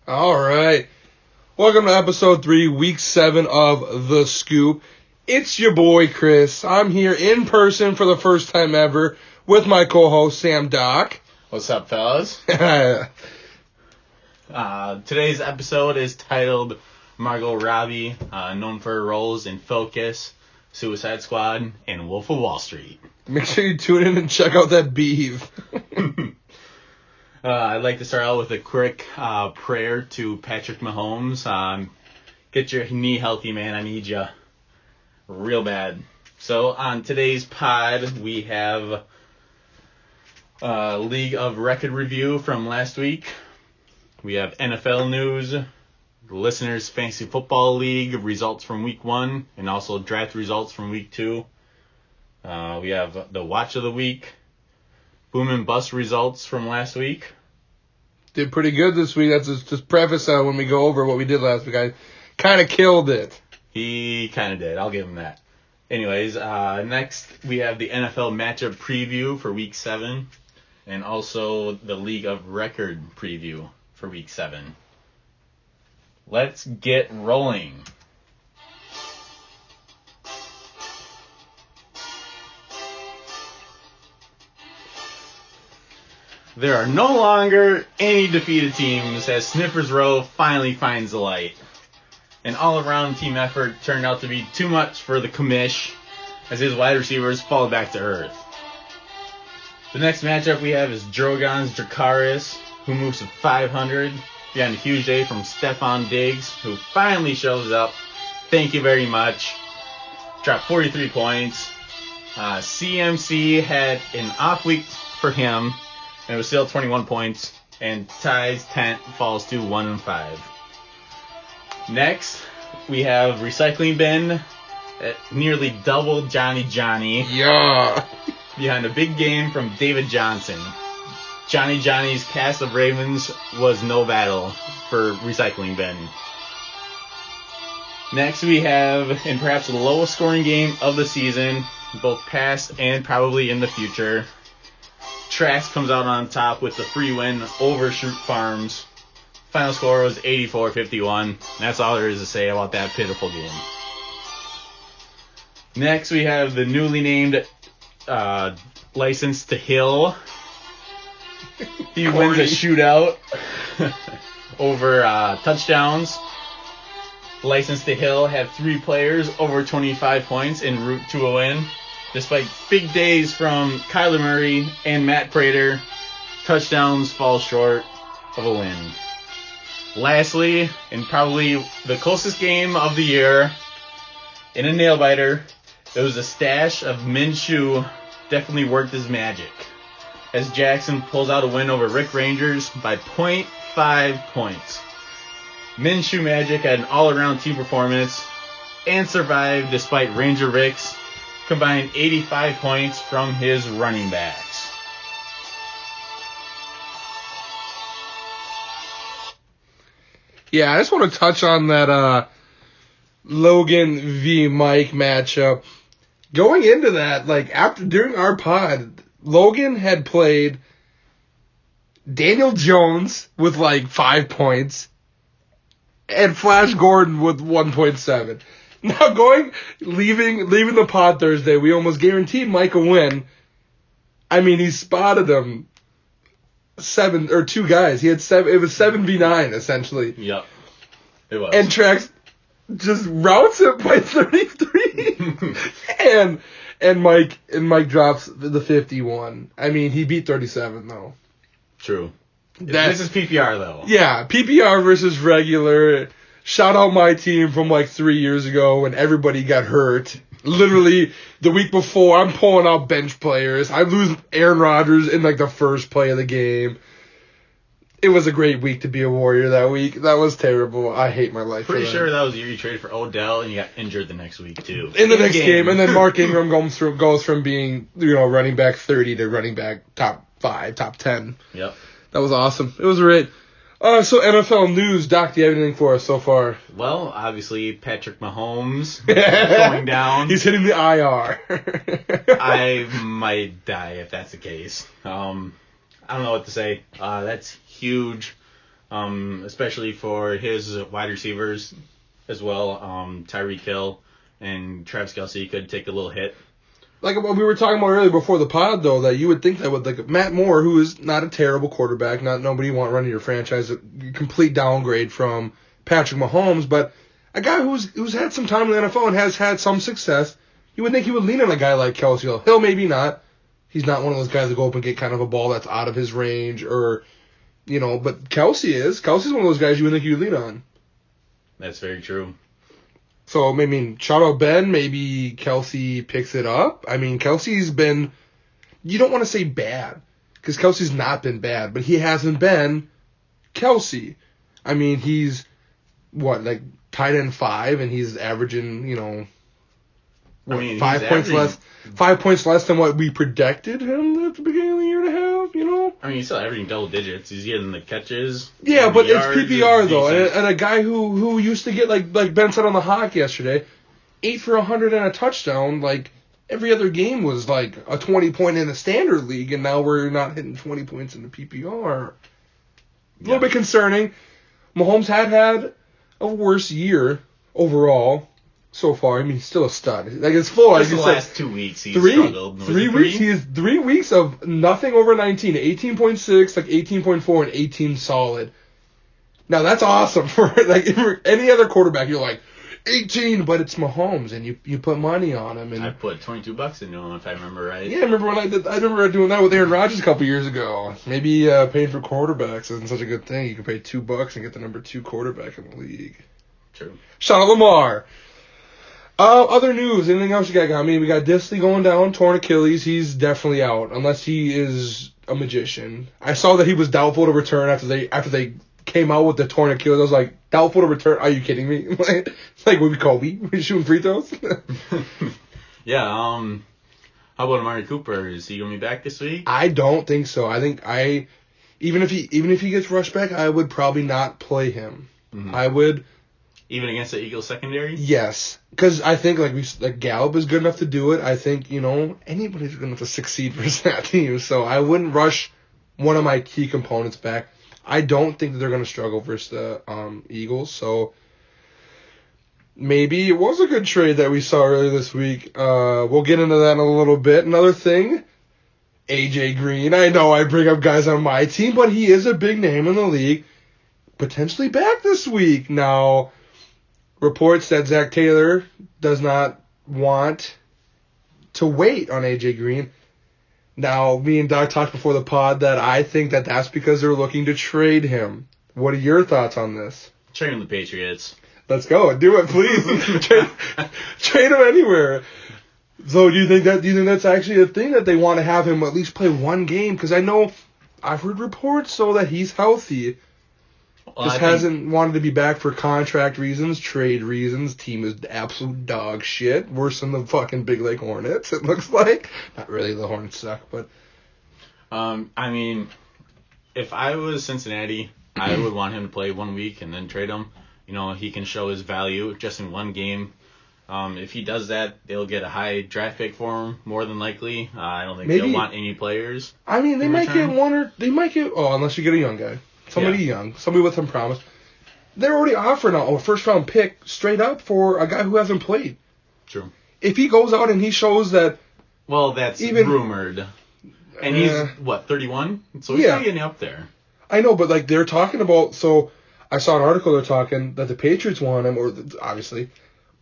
All right. Welcome to episode 3, week 7 of The Scoop. It's your boy, Chris. I'm here in person for the first time ever with my co-host, Sam Dokk. What's up, fellas? Today's episode is titled Margot Robbie, known for her roles in Focus, Suicide Squad, and Wolf of Wall Street. Make sure you tune in and check out that beef. I'd like to start out with a quick prayer to Patrick Mahomes. Get your knee healthy, man. I need you real bad. So on today's pod, we have League of Record review from last week. We have NFL news, Listeners Fantasy Football League results from week 1, and also draft results from week 2. We have the Watch of the Week, Boom and Bust results from last week. Did pretty good this week. That's just preface when we go over what we did last week. I kind of killed it. He kind of did. I'll give him that. Anyways, next we have the NFL matchup preview for week 7, and also the League of Record preview for week 7. Let's get rolling. There are no longer any defeated teams as Sniffer's Row finally finds the light. An all-around team effort turned out to be too much for the commish as his wide receivers fall back to earth. The next matchup we have is Drogon's Dracarys, who moves to 500 behind a huge day from Stephon Diggs, who finally shows up. Thank you very much. Dropped 43 points. CMC had an off week for him, and it was still 21 points, and Ty's tent falls to 1-5. Next, we have Recycling Bin at nearly double Johnny. Yeah. Behind a big game from David Johnson. Johnny's cast of Ravens was no battle for Recycling Bin. Next, we have, in perhaps the lowest scoring game of the season, both past and probably in the future, Trax comes out on top with the free win over Shroot Farms. Final score was 84-51. That's all there is to say about that pitiful game. Next, we have the newly named License to Hill. He wins a shootout over touchdowns. License to Hill had 3 players over 25 points en route to a win. Despite big days from Kyler Murray and Matt Prater, touchdowns fall short of a win. Lastly, and probably the closest game of the year, in a nail-biter, it was a stash of Minshew definitely worked his magic, as Jackson pulls out a win over Rick Rangers by 0.5 points. Minshew Magic had an all-around team performance and survived despite Ranger Rick's combined 85 points from his running backs. Yeah, I just want to touch on that Logan v. Mike matchup. Going into that, during our pod, Logan had played Daniel Jones with 5 points and Flash Gordon with 1.7. Now leaving the pod Thursday, we almost guaranteed Mike a win. I mean, he spotted them 2 guys. He had 7. It was 7v9 essentially. Yep, it was. And Trax just routs it by 33, and Mike drops the 51. I mean, he beat 37 though. True. This is PPR though. Yeah, PPR versus regular. Shout out my team from 3 years ago when everybody got hurt. Literally, the week before, I'm pulling out bench players. I lose Aaron Rodgers in the first play of the game. It was a great week to be a Warrior that week. That was terrible. I hate my life. Pretty sure that was the year you traded for Odell and you got injured the next week too. In the next game, and then Mark Ingram goes from being running back 30 to running back top 5, top 10. Yep. That was awesome. It was great. So NFL news, Doc, do you have anything for us so far? Well, obviously Patrick Mahomes going down. He's hitting the IR. I might die if that's the case. I don't know what to say. That's huge. especially for his wide receivers as well. Tyreek Hill and Travis Kelce could take a little hit. Like what we were talking about earlier before the pod, though, that you would think that with like Matt Moore, who is not a terrible quarterback, not nobody you want running your franchise, a complete downgrade from Patrick Mahomes, but a guy who's had some time in the NFL and has had some success, you would think he would lean on a guy like Kelce Hill. Hill maybe not. He's not one of those guys that go up and get kind of a ball that's out of his range, or but Kelce is. Kelce's one of those guys you would think you would lean on. That's very true. So, I mean, shout out Ben. Maybe Kelce picks it up. I mean, Kelce's been, you don't want to say bad, because Kelce's not been bad, but he hasn't been Kelce. I mean, he's, like tight end 5, and he's averaging, 5 points less than what we predicted him at the beginning of the year to have, I mean, he's still averaging double digits. He's getting the catches. Yeah, but it's PPR, though. And a guy who used to get, like Ben said on the Hawk yesterday, 8 for 100 and a touchdown, like, every other game was, like, a 20-point in the standard league, and now we're not hitting 20 points in the PPR. A little bit concerning. Mahomes had a worse year overall so far. I mean, he's still a stud. Like, it's full. Just the last 2 weeks he's struggled. 3 weeks. He has 3 weeks of nothing over 19. 18.6, like 18.4, and 18 solid. Now, that's awesome for any other quarterback. You're like, 18, but it's Mahomes, and you put money on him. And I put $22 into him, if I remember right. Yeah, I remember when I remember doing that with Aaron Rodgers a couple years ago. Maybe paying for quarterbacks isn't such a good thing. You can pay $2 and get the number 2 quarterback in the league. True. Shout out Lamar. Other news, anything else you got? I mean, we got Disley going down, torn Achilles. He's definitely out, unless he is a magician. I saw that he was doubtful to return after they came out with the torn Achilles. I was like, doubtful to return? Are you kidding me? It's like what we call we shooting free throws. Yeah. How about Amari Cooper? Is he gonna be back this week? I don't think so. I think even if he gets rushed back, I would probably not play him. Mm-hmm. I would. Even against the Eagles secondary? Yes. Because I think Gallup is good enough to do it. I think, anybody's good enough to succeed versus that team. So I wouldn't rush one of my key components back. I don't think that they're going to struggle versus the Eagles. So maybe it was a good trade that we saw earlier this week. We'll get into that in a little bit. Another thing, AJ Green. I know I bring up guys on my team, but he is a big name in the league. Potentially back this week. Now, reports that Zach Taylor does not want to wait on AJ Green. Now, me and Doc talked before the pod that I think that that's because they're looking to trade him. What are your thoughts on this? Trade him the Patriots. Let's go. Do it, please. trade him anywhere. So do you think that's actually a thing, that they want to have him at least play one game? Because I know I've heard reports so that he's healthy. Just hasn't wanted to be back for contract reasons, trade reasons. Team is absolute dog shit. Worse than the fucking Big Lake Hornets, it looks like. Not really, the Hornets suck, but... I mean, if I was Cincinnati, I would want him to play 1 week and then trade him. He can show his value just in one game. If he does that, they'll get a high draft pick for him, more than likely. I don't think they'll want any players. I mean, they might get unless you get a young guy. Somebody young, somebody with some promise. They're already offering a first-round pick straight up for a guy who hasn't played. True. If he goes out and he shows that... Well, that's rumored. And he's, 31? So he's not getting up there. I know, but they're talking about... So I saw an article they're talking that the Patriots want him, obviously.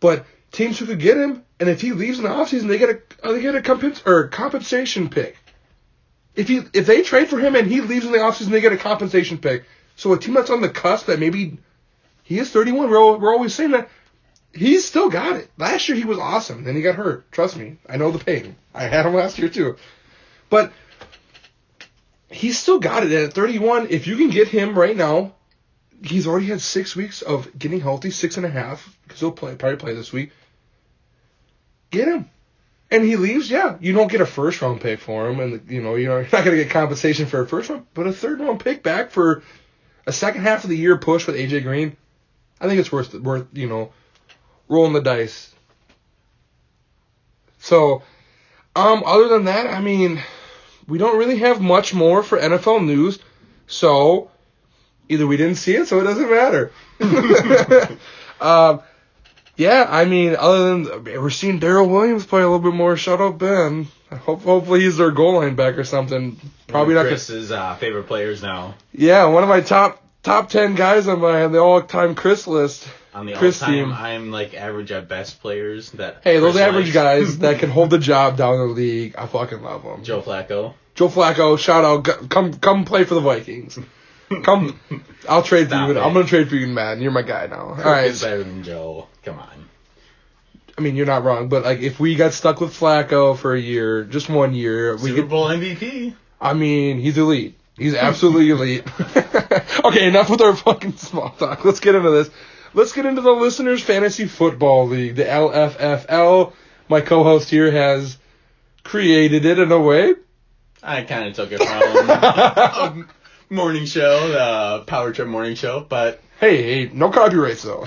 But teams who could get him, and if he leaves in the offseason, they get a compensation pick. If they trade for him and he leaves in the offseason, they get a compensation pick. So a team that's on the cusp that maybe he is 31, we're always saying that, he's still got it. Last year he was awesome. Then he got hurt. Trust me. I know the pain. I had him last year too. But he's still got it. And at 31, if you can get him right now, he's already had 6 weeks of getting healthy, 6.5, because he'll probably play this week. Get him. And he leaves, you don't get a first-round pick for him, and you're not going to get compensation for a first-round, but a third-round pick back for a second half of the year push with AJ Green. I think it's worth rolling the dice. So, other than that, I mean, we don't really have much more for NFL news. So, Either we didn't see it, so it doesn't matter. Yeah, I mean, other than we're seeing Daryl Williams play a little bit more. Shout out Ben. Hopefully he's their goal line back or something. Probably not. Chris's favorite players now. Yeah, one of my top 10 guys on the all-time Chris list. On the Chris all-time, team. I'm like average at best players that. Hey, those Chris average likes. guys that can hold the job down the league, I fucking love them. Joe Flacco, shout out, come play for the Vikings. Come, I'll trade for you. I'm gonna trade for you, Madden. You're my guy now. All right. Is better than Joe. Come on. I mean, you're not wrong, but like if we got stuck with Flacco for a year, just 1 year, Super Bowl MVP. I mean, he's elite. He's absolutely elite. Okay, enough with our fucking small talk. Let's get into this. Let's get into the Listeners Fantasy Football League, the LFFL. My co-host here has created it in a way. I kind of took it from a morning show, the Power Trip morning show, but Hey, no copyrights though.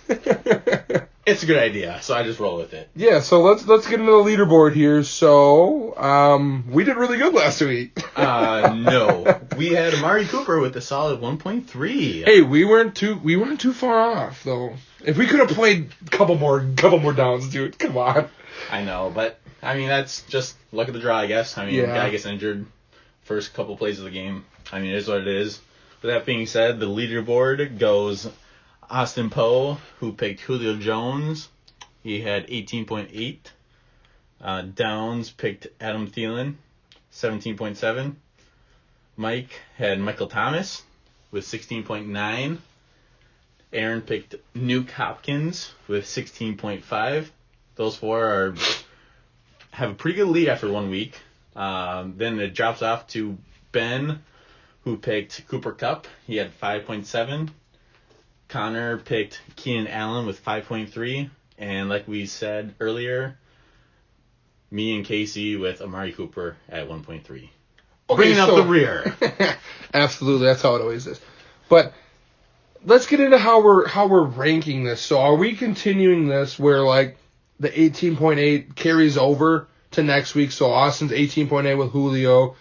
it's a good idea, so I just roll with it. Yeah, so let's get into the leaderboard here. So, we did really good last week. No, we had Amari Cooper with a solid 1.3. Hey, we weren't too far off though. If we could have played a couple more downs, dude, come on. I know, but I mean that's just luck of the draw, I guess. I mean, Yeah. guy gets injured first couple plays of the game. I mean, it is what it is. With that being said, the leaderboard goes Austin Poe, who picked Julio Jones. He had 18.8. Downs picked Adam Thielen, 17.7. Mike had Michael Thomas with 16.9. Aaron picked Nuke Hopkins with 16.5. Those four have a pretty good lead after 1 week. Then it drops off to Ben, who picked Cooper Kupp. He had 5.7. Connor picked Keenan Allen with 5.3. And like we said earlier, me and Casey with Amari Cooper at 1.3. Okay, Bringing up the rear. Absolutely, that's how it always is. But let's get into how we're ranking this. So are we continuing this where like the 18.8 carries over to next week? So Austin's 18.8 with Julio,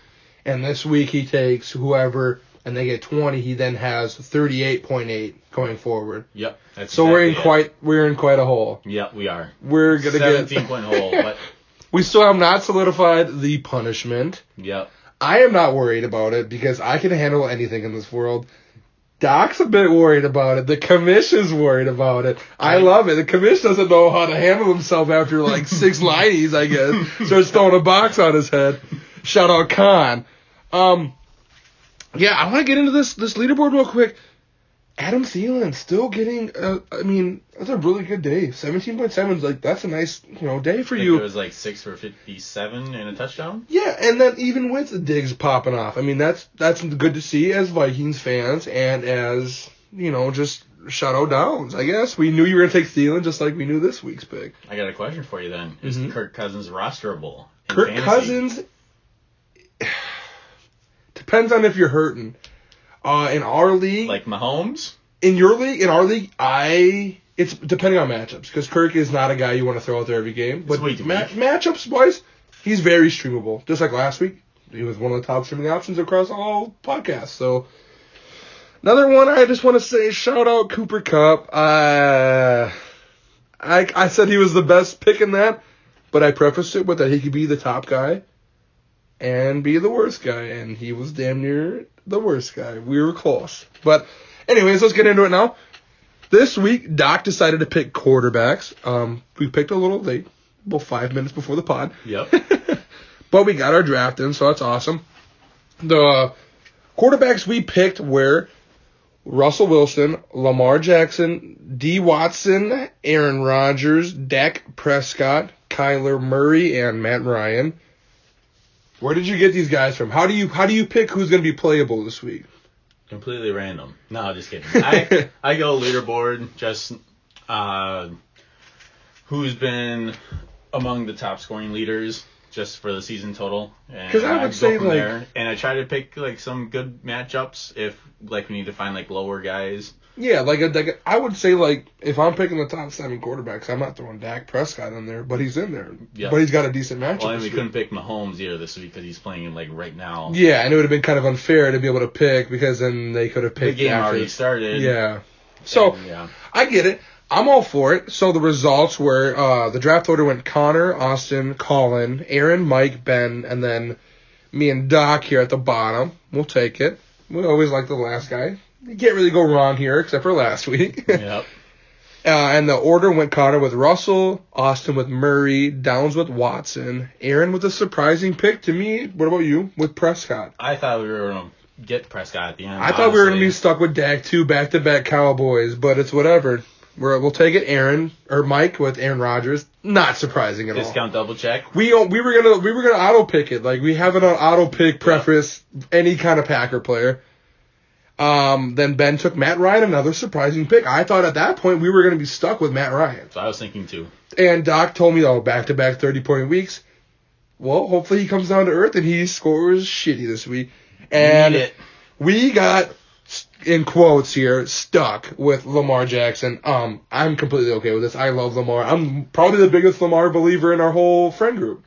and this week he takes whoever, and they get 20. He then has 38.8 going forward. Yep. That's So exactly we're in quite a hole. Yep, we are. We're gonna 17 point hole, but we still have not solidified the punishment. yep. I am not worried about it because I can handle anything in this world. Doc's a bit worried about it. The commission's worried about it. I love it. The commission doesn't know how to handle himself after like 6 nineties, I guess. Starts throwing a box on his head. Shout out Khan. Yeah, I want to get into this leaderboard real quick. Adam Thielen still getting, I mean, that's a really good day. 17.7 is like, that's a nice, day for you. It was like 6 for 57 and a touchdown. Yeah, and then even with the digs popping off, I mean, that's good to see as Vikings fans and as, just shutout downs, I guess. We knew you were going to take Thielen just like we knew this week's pick. I got a question for you then. Is Kirk Cousins rosterable? Kirk Cousins, depends on if you're hurting. In our league, Like Mahomes? in our league, it's depending on matchups because Kirk is not a guy you want to throw out there every game. But Sweet. matchups wise, he's very streamable. Just like last week, he was one of the top streaming options across all podcasts. So another one, I just want to say shout out Cooper Kupp. I said he was the best pick in that, but I prefaced it with that he could be the top guy and be the worst guy, and he was damn near the worst guy. We were close. But anyways, let's get into it now. This week, Doc decided to pick quarterbacks. We picked a little late, about 5 minutes before the pod. Yep. But we got our draft in, so that's awesome. The quarterbacks we picked were Russell Wilson, Lamar Jackson, D. Watson, Aaron Rodgers, Dak Prescott, Kyler Murray, and Matt Ryan. Where did you get these guys from? How do you pick who's going to be playable this week? Completely random. No, just kidding. I go leaderboard, just who's been among the top scoring leaders just for the season total. Because I would say, like... there. And I try to pick, like, some good matchups if, like, we need to find, like, lower guys. Yeah, like I would say, like, if I'm picking the top 7 quarterbacks, I'm not throwing Dak Prescott in there, but he's in there. Yep. But he's got a decent matchup. Well, and we couldn't pick Mahomes either this week because he's playing, like, right now. Yeah, and it would have been kind of unfair to be able to pick because then they could have picked the game already started. Yeah. So, I get it. I'm all for it. So the results were, the draft order went Connor, Austin, Colin, Aaron, Mike, Ben, and then me and Dokk here at the bottom. We'll take it. We always like the last guy. You can't really go wrong here except for last week. Yep. And the order went Connor with Russell, Austin with Murray, Downs with Watson, Aaron with a surprising pick to me. What about you with Prescott? I thought we were going to get Prescott at the end. I thought we were going to be stuck with Dak too, back-to-back Cowboys, but it's whatever. We'll take it. Mike with Aaron Rodgers. Not surprising at all. Discount double check. We were gonna auto pick it. Like we have it on auto pick preface any kind of Packer player. Then Ben took Matt Ryan, another surprising pick. I thought at that point we were gonna be stuck with Matt Ryan. So I was thinking too. And Dokk told me, back-to-back 30-point weeks. Well, hopefully he comes down to earth and he scores shitty this week. And we got, in quotes here, stuck with Lamar Jackson. I'm completely okay with this. I love Lamar. I'm probably the biggest Lamar believer in our whole friend group.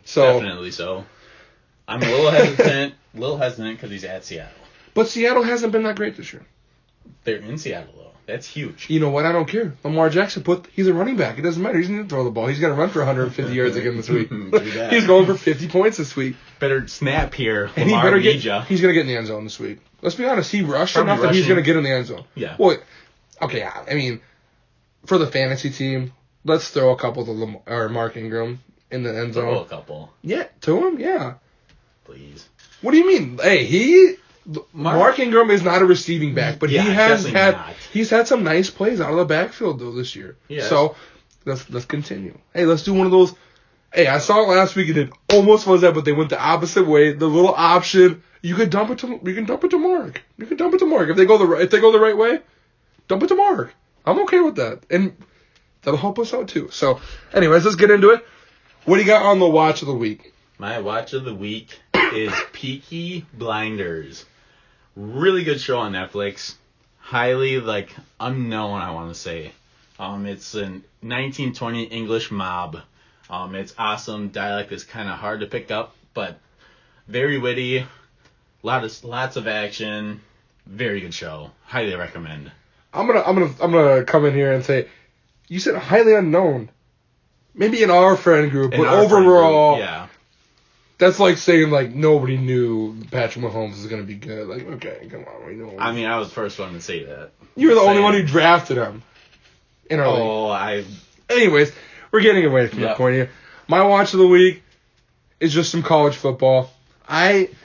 So definitely so. I'm a little hesitant because he's at Seattle. But Seattle hasn't been that great this year. They're in Seattle, though. That's huge. You know what? I don't care. Lamar Jackson, he's a running back. It doesn't matter. He's going to throw the ball. He's going to run for 150 yards again this week. He's going for 50 points this week. Better snap here. And he's going to get in the end zone this week. Let's be honest. He rushed enough that he's going to get in the end zone. Yeah. Well, okay, I mean, for the fantasy team, let's throw a couple to Mark Ingram in the end zone. Throw a couple. Yeah, to him? Yeah. Please. What do you mean? Hey, Mark Ingram is not a receiving back, but he's had some nice plays out of the backfield though this year. Yes. So let's continue. Hey, let's do one of those. Hey, I saw it last week and it almost was that, but they went the opposite way. The little option, you can dump it to Mark. You can dump it to Mark if they go the right way. Dump it to Mark. I'm okay with that, and that'll help us out too. So, anyways, let's get into it. What do you got on the watch of the week? My watch of the week is Peaky Blinders. Really good show on Netflix. Highly, unknown, I want to say. It's a 1920 English mob. It's awesome. Dialect is kind of hard to pick up, but very witty. Lots of action. Very good show. Highly recommend. I'm gonna come in here and say, you said highly unknown. Maybe in our friend group, but overall, yeah. That's like saying, nobody knew Patrick Mahomes was going to be good. Okay, come on. We know. I mean, I was the first one to say that. You were the only one who drafted him. In our league. Anyways, we're getting away from the point here. My watch of the week is just some college football.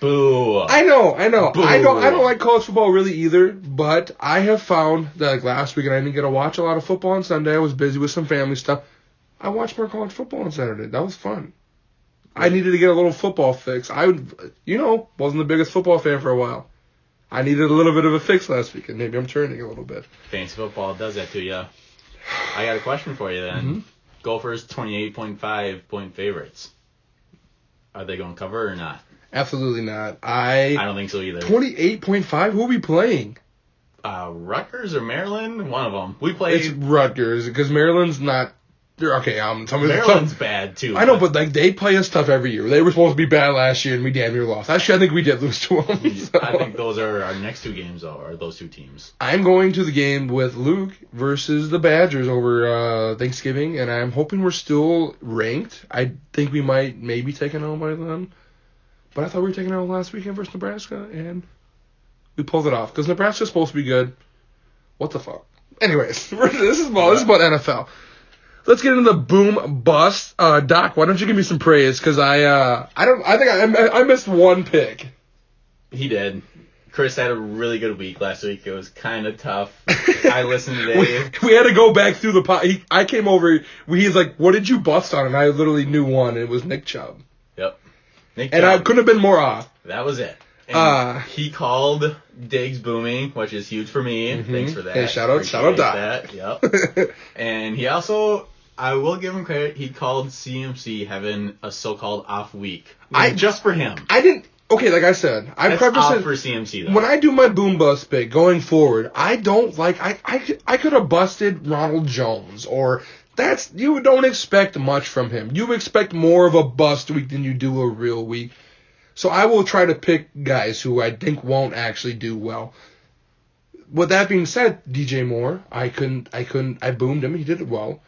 Boo. I know. Boo. I don't like college football really either, but I have found that last week, and I didn't get to watch a lot of football on Sunday. I was busy with some family stuff. I watched more college football on Saturday. That was fun. I needed to get a little football fix. Wasn't the biggest football fan for a while. I needed a little bit of a fix last week, and maybe I'm turning a little bit. Fantasy football does that to you. I got a question for you then. Mm-hmm. Gophers 28.5 point favorites. Are they going to cover or not? Absolutely not. I don't think so either. 28.5? Who are we playing? Rutgers or Maryland? One of them. We played. It's Rutgers, because Maryland's not. Maryland's bad too. I know, but they play us tough every year. They were supposed to be bad last year, and we damn near lost. Actually, I think we did lose to them. So. I think those are our next two games, though, are those two teams. I'm going to the game with Luke versus the Badgers over Thanksgiving, and I'm hoping we're still ranked. I think we might maybe take an L by then, but I thought we were taking an L last weekend versus Nebraska, and we pulled it off because Nebraska's supposed to be good. What the fuck? Anyways, this is about NFL. Let's get into the boom bust. Dokk, why don't you give me some praise? Because I missed one pick. He did. Chris had a really good week last week. It was kind of tough. I listened today. We had to go back through the pot. I came over. He's like, "What did you bust on?" And I literally knew one. And it was Nick Chubb. Yep. Nick Chubb. And I couldn't have been more off. That was it. And he called Diggs booming, which is huge for me. Mm-hmm. Thanks for that. Hey, shout out Dokk. Yep. And he also I will give him credit. He called CMC having a so-called off week. Just for him. I didn't. Okay, like I said, I That's prefaced off it for CMC though. when I do my boom bust pick going forward. I don't like. I could have busted Ronald Jones or that's you don't expect much from him. You expect more of a bust week than you do a real week. So I will try to pick guys who I think won't actually do well. With that being said, DJ Moore, I boomed him. He did it well.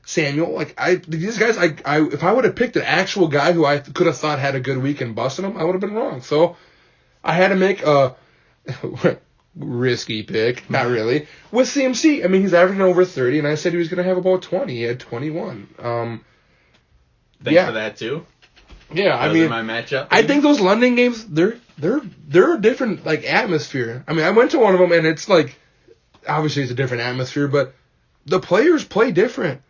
Samuel, these guys, if I would have picked an actual guy who I could have thought had a good week and busted him, I would have been wrong. So I had to make a risky pick, not really, with CMC. I mean, he's averaging over 30, and I said he was going to have about 20. He had 21. Thanks for that too. Yeah, I mean, my matchup. I think those London games, they're a different atmosphere. I mean, I went to one of them, and it's obviously it's a different atmosphere, but the players play different.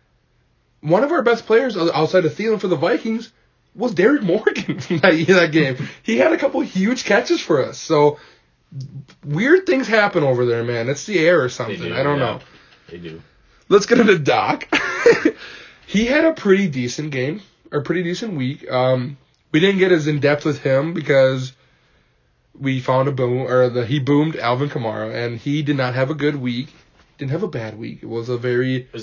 One of our best players outside of Thielen for the Vikings was Derek Morgan from that game. He had a couple huge catches for us. So weird things happen over there, man. It's the air or something. I don't know. They do. Let's get into Dokk. He had a pretty decent game. Or pretty decent week. We didn't get as in depth with him because we found he boomed Alvin Kamara, and he did not have a good week. Didn't have a bad week. It was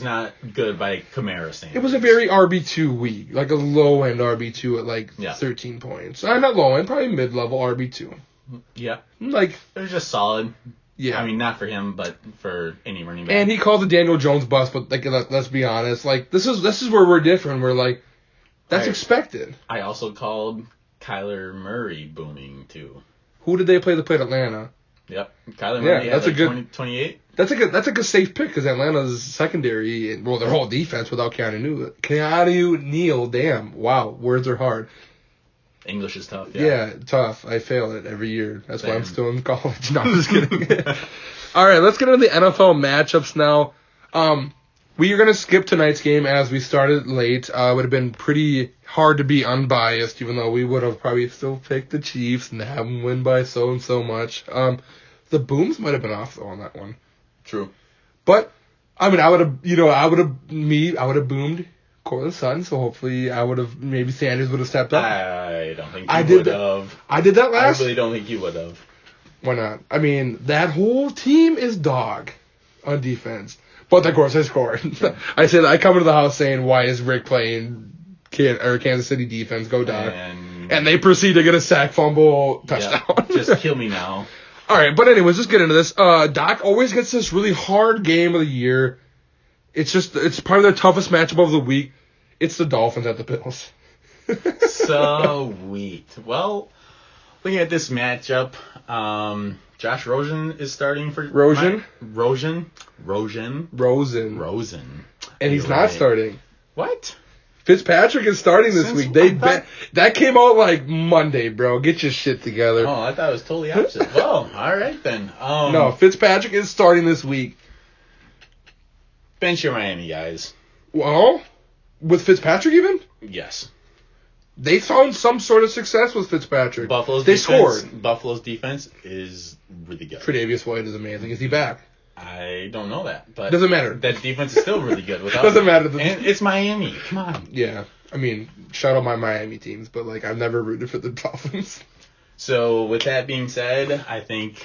not good by Kamara standards. It was a very RB2 week, like a low end RB2 at 13 points. Not low end, probably mid level RB2. Yeah, it was just solid. Yeah, I mean not for him, but for any running back. And he called the Daniel Jones bust, but let's be honest, this is where we're different. We're that's expected. I also called Kyler Murray booming, too. Who did they play at Atlanta? Yep. Kyler Murray had 28. That's a good safe pick because Atlanta's secondary, their whole defense without Keanu Neal, damn. Wow, words are hard. English is tough, yeah. Yeah, tough. I fail it every year. That's why I'm still in college. No, I'm just kidding. All right, let's get into the NFL matchups now. We are going to skip tonight's game as we started late. It would have been pretty hard to be unbiased, even though we would have probably still picked the Chiefs and have them win by so and so much. The booms might have been off, though, on that one. True. But, I mean, I would have boomed Cortland Sutton, so hopefully maybe Sanders would have stepped up. I don't think you would have. I did that last. I really don't think you would have. Why not? I mean, that whole team is dog on defense. But of course I scored. I come into the house saying, "Why is Rick playing Kansas City defense? Go Dog!" And they proceed to get a sack, fumble, touchdown. Yeah, just kill me now. All right, but anyways, let's get into this. Dokk always gets this really hard game of the year. It's probably the toughest matchup of the week. It's the Dolphins at the Bills. Sweet. Well, looking at this matchup, Josh Rosen is starting for Rosen. And he's not starting. What? Fitzpatrick is starting this week. That came out Monday, bro. Get your shit together. Oh, I thought it was totally opposite. Well, all right then. No, Fitzpatrick is starting this week. Bench your Miami guys. Well, with Fitzpatrick even? Yes. They found some sort of success with Fitzpatrick. Scored. Buffalo's defense is really good. Tre'Davious White is amazing. Is he back? I don't know that, but doesn't matter. That defense is still really good. Doesn't matter. And it's Miami. Come on. Yeah, I mean, shout out my Miami teams, but I've never rooted for the Dolphins. So with that being said, I think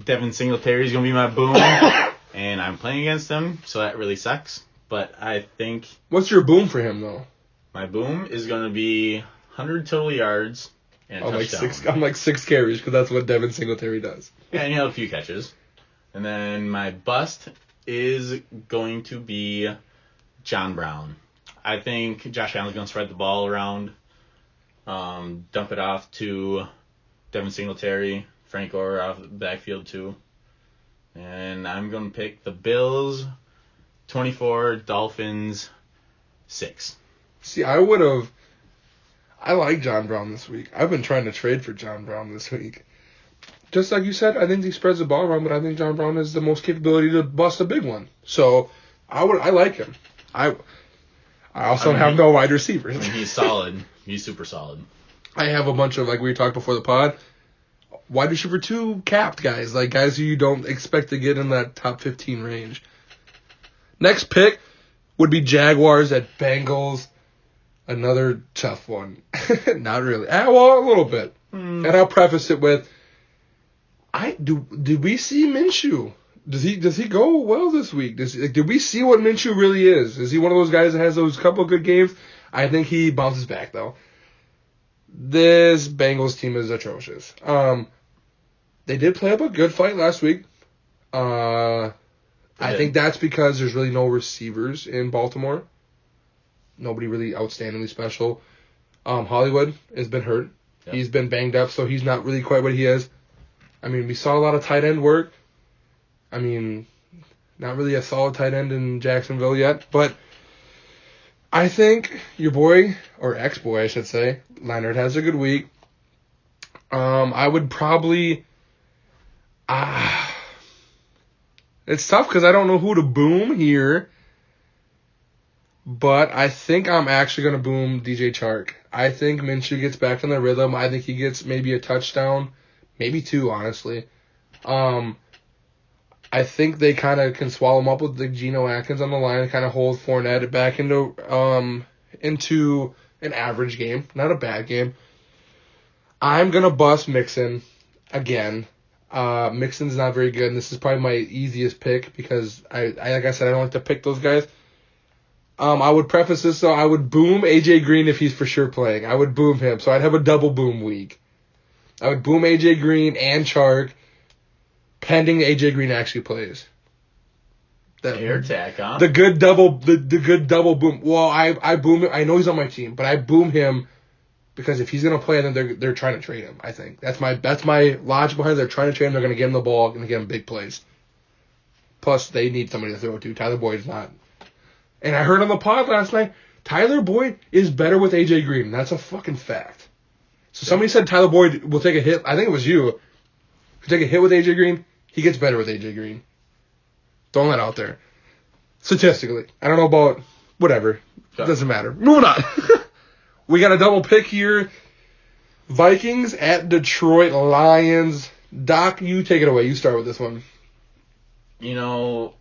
Devin Singletary is gonna be my boom, and I'm playing against him, so that really sucks. But I think. What's your boom for him though? My boom is gonna be 100 total yards and a touchdown. I'm 6 carries because that's what Devin Singletary does. Yeah, and he had a few catches. And then my bust is going to be John Brown. I think Josh Allen's going to spread the ball around, dump it off to Devin Singletary, Frank Gore off the backfield too. And I'm going to pick the Bills 24, Dolphins 6. See, I like John Brown this week. I've been trying to trade for John Brown this week. Just like you said, I think he spreads the ball around, but I think John Brown has the most capability to bust a big one. So I like him. I also have no wide receivers. I mean, he's solid. He's super solid. I have a bunch of, we talked before the pod, wide receiver 2 capped guys, guys who you don't expect to get in that top 15 range. Next pick, would be Jaguars at Bengals. Another tough one. Not really. Well, a little bit. And I'll preface it with, did we see Minshew? Does he go well this week? Did we see what Minshew really is? Is he one of those guys that has those couple of good games? I think he bounces back, though. This Bengals team is atrocious. They did play up a good fight last week. I think that's because there's really no receivers in Baltimore. Nobody really outstandingly special. Hollywood has been hurt. Yep. He's been banged up, so he's not really quite what he is. I mean, we saw a lot of tight end work. I mean, not really a solid tight end in Jacksonville yet, but I think your boy, or ex-boy, I should say, Leonard has a good week. I would probably... it's tough because I don't know who to boom here. But I think I'm actually going to boom DJ Chark. I think Minshew gets back in the rhythm. I think he gets maybe a touchdown. Maybe 2, honestly. I think they kind of can swallow him up with the Geno Atkins on the line and kind of hold Fournette back into an average game. Not a bad game. I'm going to bust Mixon again. Mixon's not very good, and this is probably my easiest pick because, like I said, I don't like to pick those guys. I would preface this, so I would boom AJ Green if he's for sure playing. I would boom him, so I'd have a double boom week. I would boom AJ Green and Chark, pending AJ Green actually plays. Air tack, huh? The good double boom. Well, I boom him. I know he's on my team, but I boom him because if he's gonna play, then they're trying to trade him. I think that's my logic behind it. They're trying to trade him. They're gonna get him the ball, gonna get him big plays. Plus, they need somebody to throw it to. Tyler Boyd's not. And I heard on the pod last night, Tyler Boyd is better with AJ Green. That's a fucking fact. So somebody said Tyler Boyd will take a hit. I think it was you. If you take a hit with AJ Green, he gets better with AJ Green. Throwing that out there. Statistically. I don't know about whatever. It doesn't matter. Moving on. We got a double pick here. Vikings at Detroit Lions. Doc, you take it away. You start with this one. You know,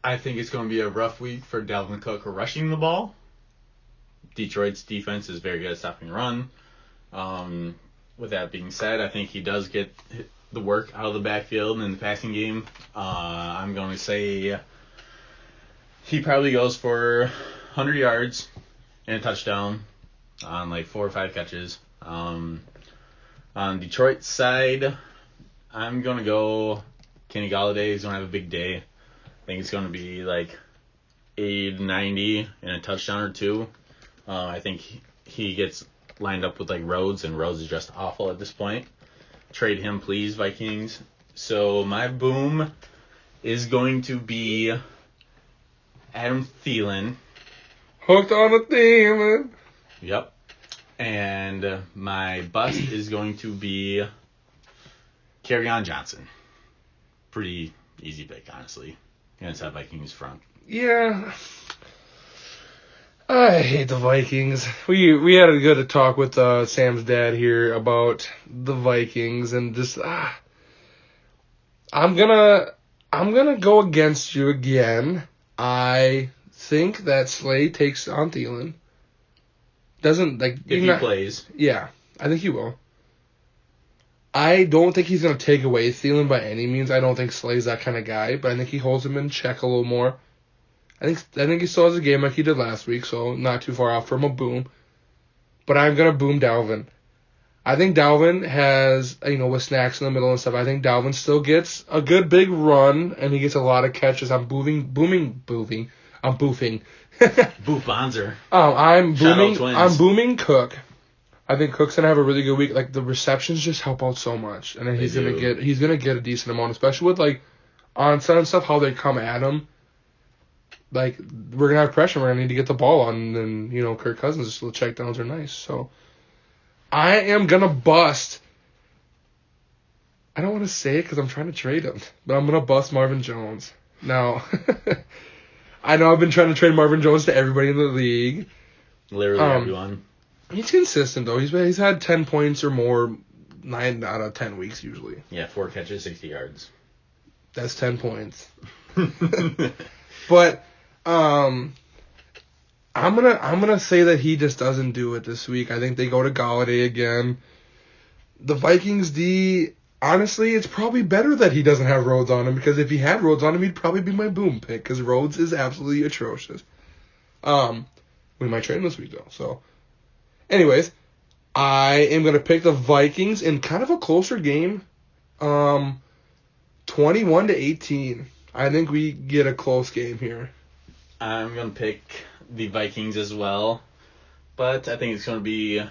I think it's going to be a rough week for Dalvin Cook rushing the ball. Detroit's defense is very good at stopping the run. With that being said, I think he does get the work out of the backfield in the passing game. I'm going to say he probably goes for 100 yards and a touchdown on like 4 or 5 catches. On Detroit's side, I'm going to go Kenny Galladay. He's going to have a big day. I think it's going to be like 80-90 and a touchdown or 2. I think he gets lined up with like Rhodes, and Rhodes is just awful at this point. Trade him, please, Vikings. So my boom is going to be Adam Thielen. Hooked on a Thielen. Yep. And my bust is going to be Kerryon Johnson. Pretty easy pick, honestly, against that Vikings front. Yeah. I hate the Vikings. We had a good talk with Sam's dad here about the Vikings, and just I'm gonna go against you again. I think that Slay takes on Thielen. Doesn't like if he plays. Yeah, I think he will. I don't think he's gonna take away Thielen by any means. I don't think Slay's that kind of guy, but I think he holds him in check a little more. I think he still has a game like he did last week, so not too far off from a boom. But I'm gonna boom Dalvin. I think Dalvin has, with snacks in the middle and stuff, I think Dalvin still gets a good big run, and he gets a lot of catches. I'm boofing. Boof Bonzer. I'm booming Cook. I think Cook's gonna have a really good week. Like the receptions just help out so much, and then he's gonna get a decent amount, especially with like onside and stuff. How they come at him. Like, we're going to have pressure. We're going to need to get the ball on. And then, Kirk Cousins, the checkdowns are nice. So, I am going to bust. I don't want to say it because I'm trying to trade him. But I'm going to bust Marvin Jones. Now, I know I've been trying to trade Marvin Jones to everybody in the league. Literally everyone. He's consistent, though. He's had 10 points or more 9 out of 10 weeks, usually. Yeah, 4 catches, 60 yards. That's 10 points. But... I'm gonna say that he just doesn't do it this week. I think they go to Galladay again. The Vikings D, honestly, it's probably better that he doesn't have Rhodes on him, because if he had Rhodes on him, he'd probably be my boom pick, because Rhodes is absolutely atrocious. We might trade him this week though. So, anyways, I am gonna pick the Vikings in kind of a closer game, 21-18. I think we get a close game here. I'm going to pick the Vikings as well, but I think it's going to be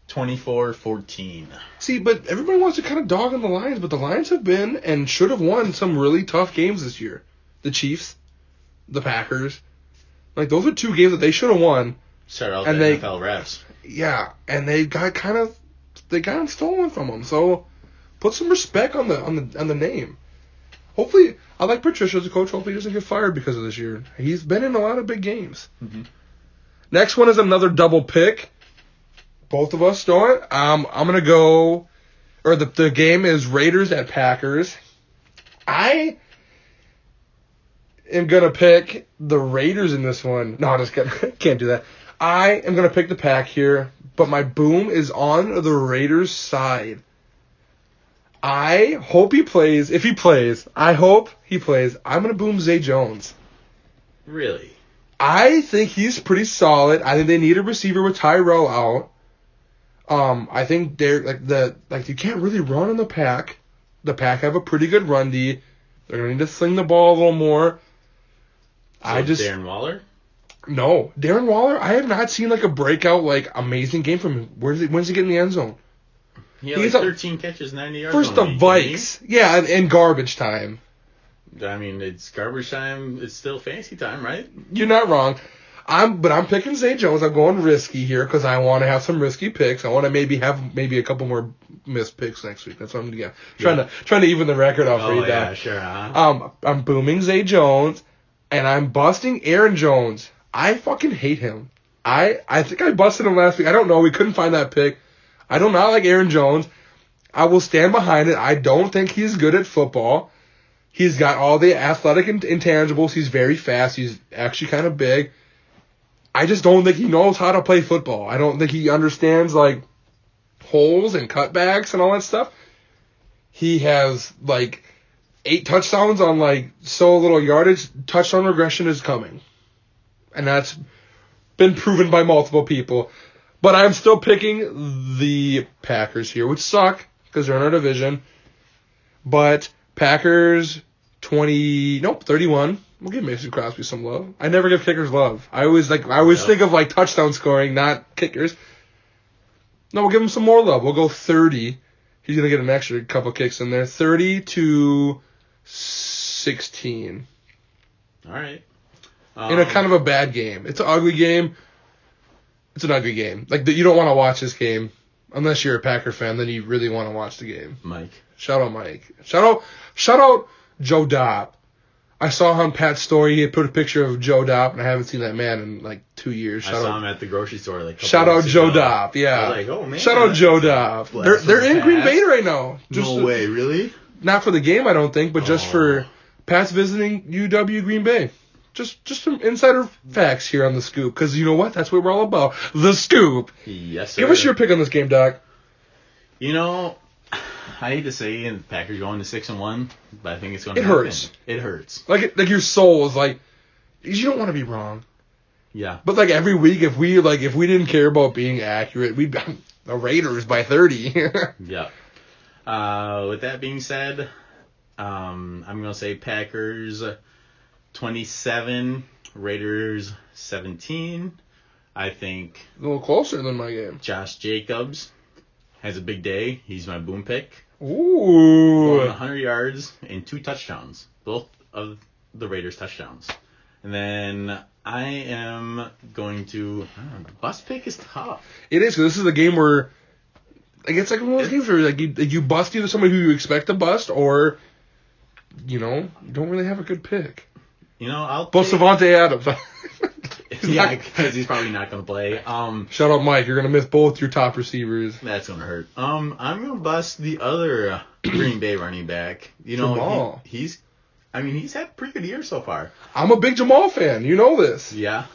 24-14. See, but everybody wants to kind of dog on the Lions, but the Lions have been and should have won some really tough games this year. The Chiefs, the Packers. Like, those are two games that they should have won. Start out and the NFL refs. Yeah, and they got stolen from them. So, put some respect on the name. Hopefully, I like Patricia as a coach. Hopefully he doesn't get fired because of this year. He's been in a lot of big games. Mm-hmm. Next one is another double pick. Both of us know it. I'm going to go, or the game is Raiders at Packers. I am going to pick the Raiders in this one. No, I'm just kidding. Can't do that. I am going to pick the Pack here, but my boom is on the Raiders side. I hope he plays. If he plays, I hope he plays. I'm going to boom Zay Jones. Really? I think he's pretty solid. I think they need a receiver with Tyrell out. I think they're you can't really run on the Pack. The Pack have a pretty good run D. They're going to need to sling the ball a little more. So Darren Waller? No. Darren Waller, I have not seen a breakout, amazing game from him. When's he get in the end zone? He had 13 catches, 90 yards. First the Vikes. Yeah, and garbage time. I mean, it's garbage time. It's still fantasy time, right? You're not wrong. But I'm picking Zay Jones. I'm going risky here because I want to have some risky picks. I want to have a couple more missed picks next week. That's what I'm doing. Trying to even the record off for you. Yeah, sure. Huh? I'm booming Zay Jones, and I'm busting Aaron Jones. I fucking hate him. I think I busted him last week. I don't know. We couldn't find that pick. I do not like Aaron Jones. I will stand behind it. I don't think he's good at football. He's got all the athletic intangibles. He's very fast. He's actually kind of big. I just don't think he knows how to play football. I don't think he understands, holes and cutbacks and all that stuff. He has, 8 touchdowns on, so little yardage. Touchdown regression is coming. And that's been proven by multiple people. But I'm still picking the Packers here, which suck because they're in our division. But Packers 31. We'll give Mason Crosby some love. I never give kickers love. I always think of touchdown scoring, not kickers. No, we'll give him some more love. We'll go 30. He's gonna get an extra couple kicks in there. 30-16. All right. In a kind of a bad game. It's an ugly game. It's an ugly game. You don't want to watch this game unless you're a Packer fan. Then you really want to watch the game. Mike. Shout out Mike. Shout out Joe Dopp. I saw on Pat's story he had put a picture of Joe Dopp, and I haven't seen that man in 2 years. I saw him at the grocery store Shout out Joe Dopp. Yeah. I was oh man. Shout out Joe Dopp. They're in Green Bay right now. No way, really? Not for the game, I don't think, but just for Pat's visiting UW Green Bay. Just some insider facts here on The Scoop, because you know what? That's what we're all about. The Scoop. Yes, sir. Give us your pick on this game, Doc. I hate to say the Packers going to 6-1, but I think it's going to happen. Hurts. It hurts. Like your soul is you don't want to be wrong. Yeah. But every week, if we didn't care about being accurate, we'd be the Raiders by 30. Yeah. With that being said, I'm gonna say Packers 27, Raiders 17. I think a little closer than my game. Josh Jacobs has a big day. He's my boom pick. Ooh. 100 yards and 2 touchdowns. Both of the Raiders touchdowns. And then I am going to... bust pick is tough. It is, because this is a game where... it's one of those games where you bust either somebody who you expect to bust or, you don't really have a good pick. I'll take... Savante Adams. Yeah, because he's probably not going to play. Shout out Mike. You're going to miss both your top receivers. That's going to hurt. I'm going to bust the other Green Bay running back. Jamal. He's had a pretty good year so far. I'm a big Jamal fan. You know this. Yeah.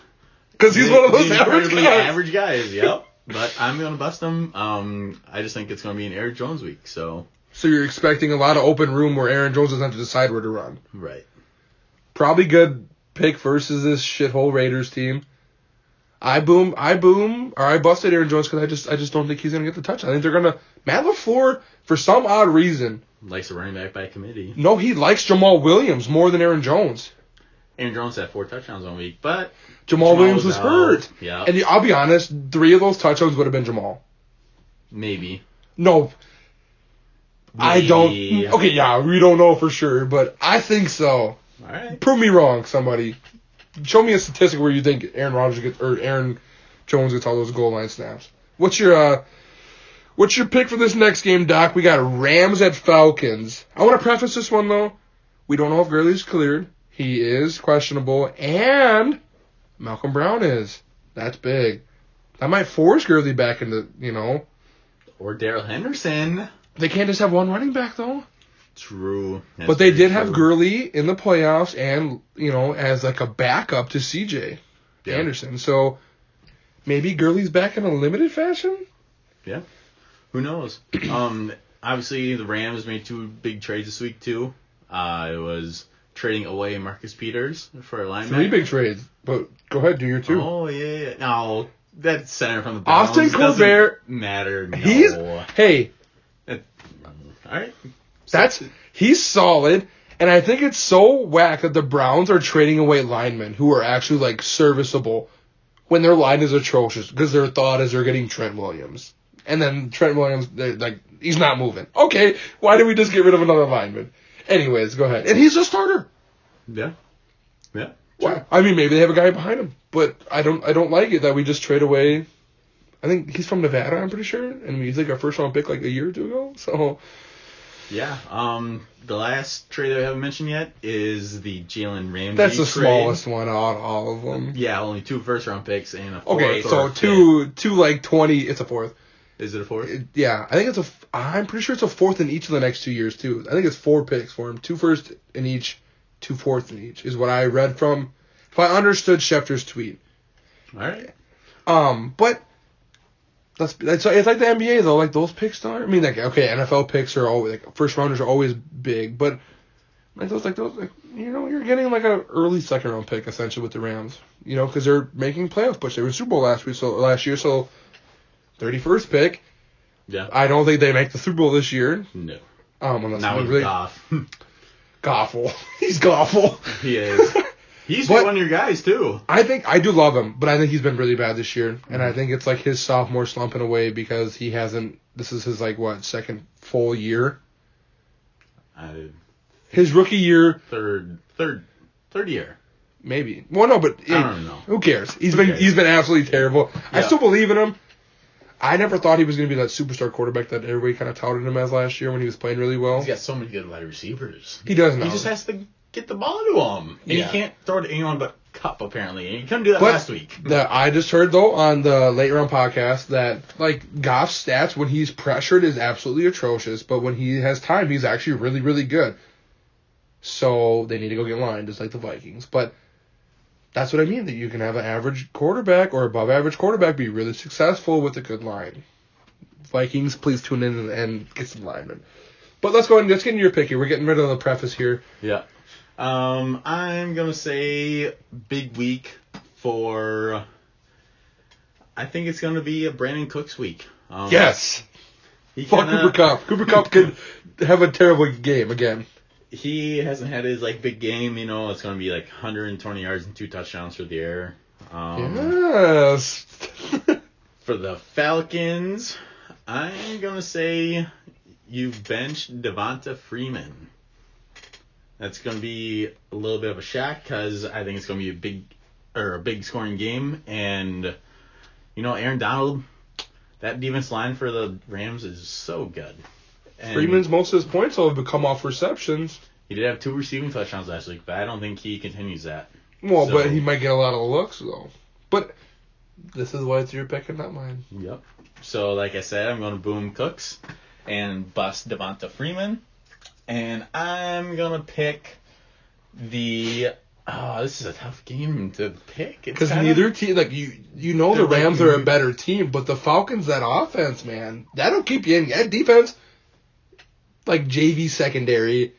Because he's one of those The average incredibly guys. average guys, yep. But I'm going to bust him. I just think it's going to be an Aaron Jones week, so. So you're expecting a lot of open room where Aaron Jones doesn't have to decide where to run. Right. Probably good pick versus this shithole Raiders team. I busted Aaron Jones because I just don't think he's going to get the touch. I think they're going to... Matt LaFleur, for some odd reason... Likes a running back by committee. No, he likes Jamal Williams more than Aaron Jones. Aaron Jones had 4 touchdowns one week, but... Jamal Williams was hurt. Yeah. And I'll be honest, 3 of those touchdowns would have been Jamal. Maybe. No. I don't... Maybe. Okay, yeah, we don't know for sure, but I think so. All right. Prove me wrong, somebody. Show me a statistic where you think Aaron Jones gets all those goal line snaps. What's your pick for this next game, Doc? We got Rams at Falcons. I want to preface this one though. We don't know if Gurley's cleared. He is questionable, and Malcolm Brown is. That's big. That might force Gurley back into, Or Darrell Henderson. They can't just have one running back though. True. That's But they very did have true. Gurley in the playoffs and, as like a backup to CJ Anderson. So maybe Gurley's back in a limited fashion? Yeah. Who knows? Obviously, the Rams made 2 big trades this week, too. It was trading away Marcus Peters for a linebacker. 3 big trades. But go ahead, do your 2. Oh, yeah. No, that's center from the Browns. Austin Colbert. Doesn't matter. No. Hey, All right. he's solid. And I think it's so whack that the Browns are trading away linemen who are actually, like, serviceable when their line is atrocious because their thought is they're getting Trent Williams. And then Trent Williams, he's not moving. Okay, why did we just get rid of another lineman? Anyways, go ahead. And he's a starter. Yeah. Yeah. Why? I mean, maybe they have a guy behind him, but I don't like it that we just trade away. I think he's from Nevada, I'm pretty sure, and he's like our first round pick like a year or 2 ago. So Yeah. The last trade that I haven't mentioned yet is the Jalen Ramsey that's the trade. smallest one out of all of them. Yeah, only 2 first-round picks and a 4th. Okay, so or two like 20. It's a 4th. Is it a 4th? Yeah, I think I'm pretty sure it's a 4th in each of the next 2 years too. I think it's 4 picks for him, 2 first in each, 2 fourths in each is what I read from. If I understood Schefter's tweet. All right. But it's like the NBA though. Like those picks don't. I mean, like okay, NFL picks are always like first rounders are always big, but those you're getting like an early 2nd round pick essentially with the Rams. Because they're making playoff push. They were in the Super Bowl last year, so 31st pick. Yeah. I don't think they make the Super Bowl this year. No. Unless Now we with really Goff. Goffle. He's Goffle. He is. He's But- one of your guys, too. I do love him, but I think he's been really bad this year, and I think it's like his sophomore slump in a way because he hasn't. This is his 2nd full year. His rookie year, Third year. maybe. Well, no, but I don't know. who cares? He's Who been cares? absolutely terrible. I Yeah. still believe in him. I never thought he was going to be that superstar quarterback that everybody kind of touted him as last year when he was playing really well. He's got so many good wide receivers. He does now. He just has to get the ball to him. And Yeah. he can't throw it to anyone but Cup, apparently. And he couldn't do that But last week. I just heard, though, on the Late Round podcast that, Goff's stats when he's pressured is absolutely atrocious, but when he has time, he's actually really, really good. So they need to go get lined, just like the Vikings. But that's what I mean, that you can have an average quarterback or above average quarterback be really successful with a good line. Vikings, please tune in and get some linemen. But let's get into your pick here. We're getting rid of the preface here. Yeah. I'm going to say big week for... I think it's going to be a Brandon Cooks week. Yes! He Fuck kinda- Cooper Kupp. Cooper Kupp could have a terrible game again. He hasn't had his big game, it's going to be 120 yards and 2 touchdowns for the air. Yes. For the Falcons, I'm going to say you benched Devonta Freeman. That's going to be a little bit of a shock because I think it's going to be a big scoring game. And, Aaron Donald, that defense line for the Rams is so good. And Freeman's most of his points have become off receptions. he did have 2 receiving touchdowns last week, but I don't think he continues that. Well, So- but he might get a lot of looks, though. But this is why it's your pick and not mine. Yep. So, like I said, I'm going to boom Cooks and bust Devonta Freeman. And I'm going to pick the Oh, this is a tough game to pick. Because neither team, like, you know the Rams are a better team, but the Falcons, that offense, man, that'll keep you in. That defense, like JV secondary,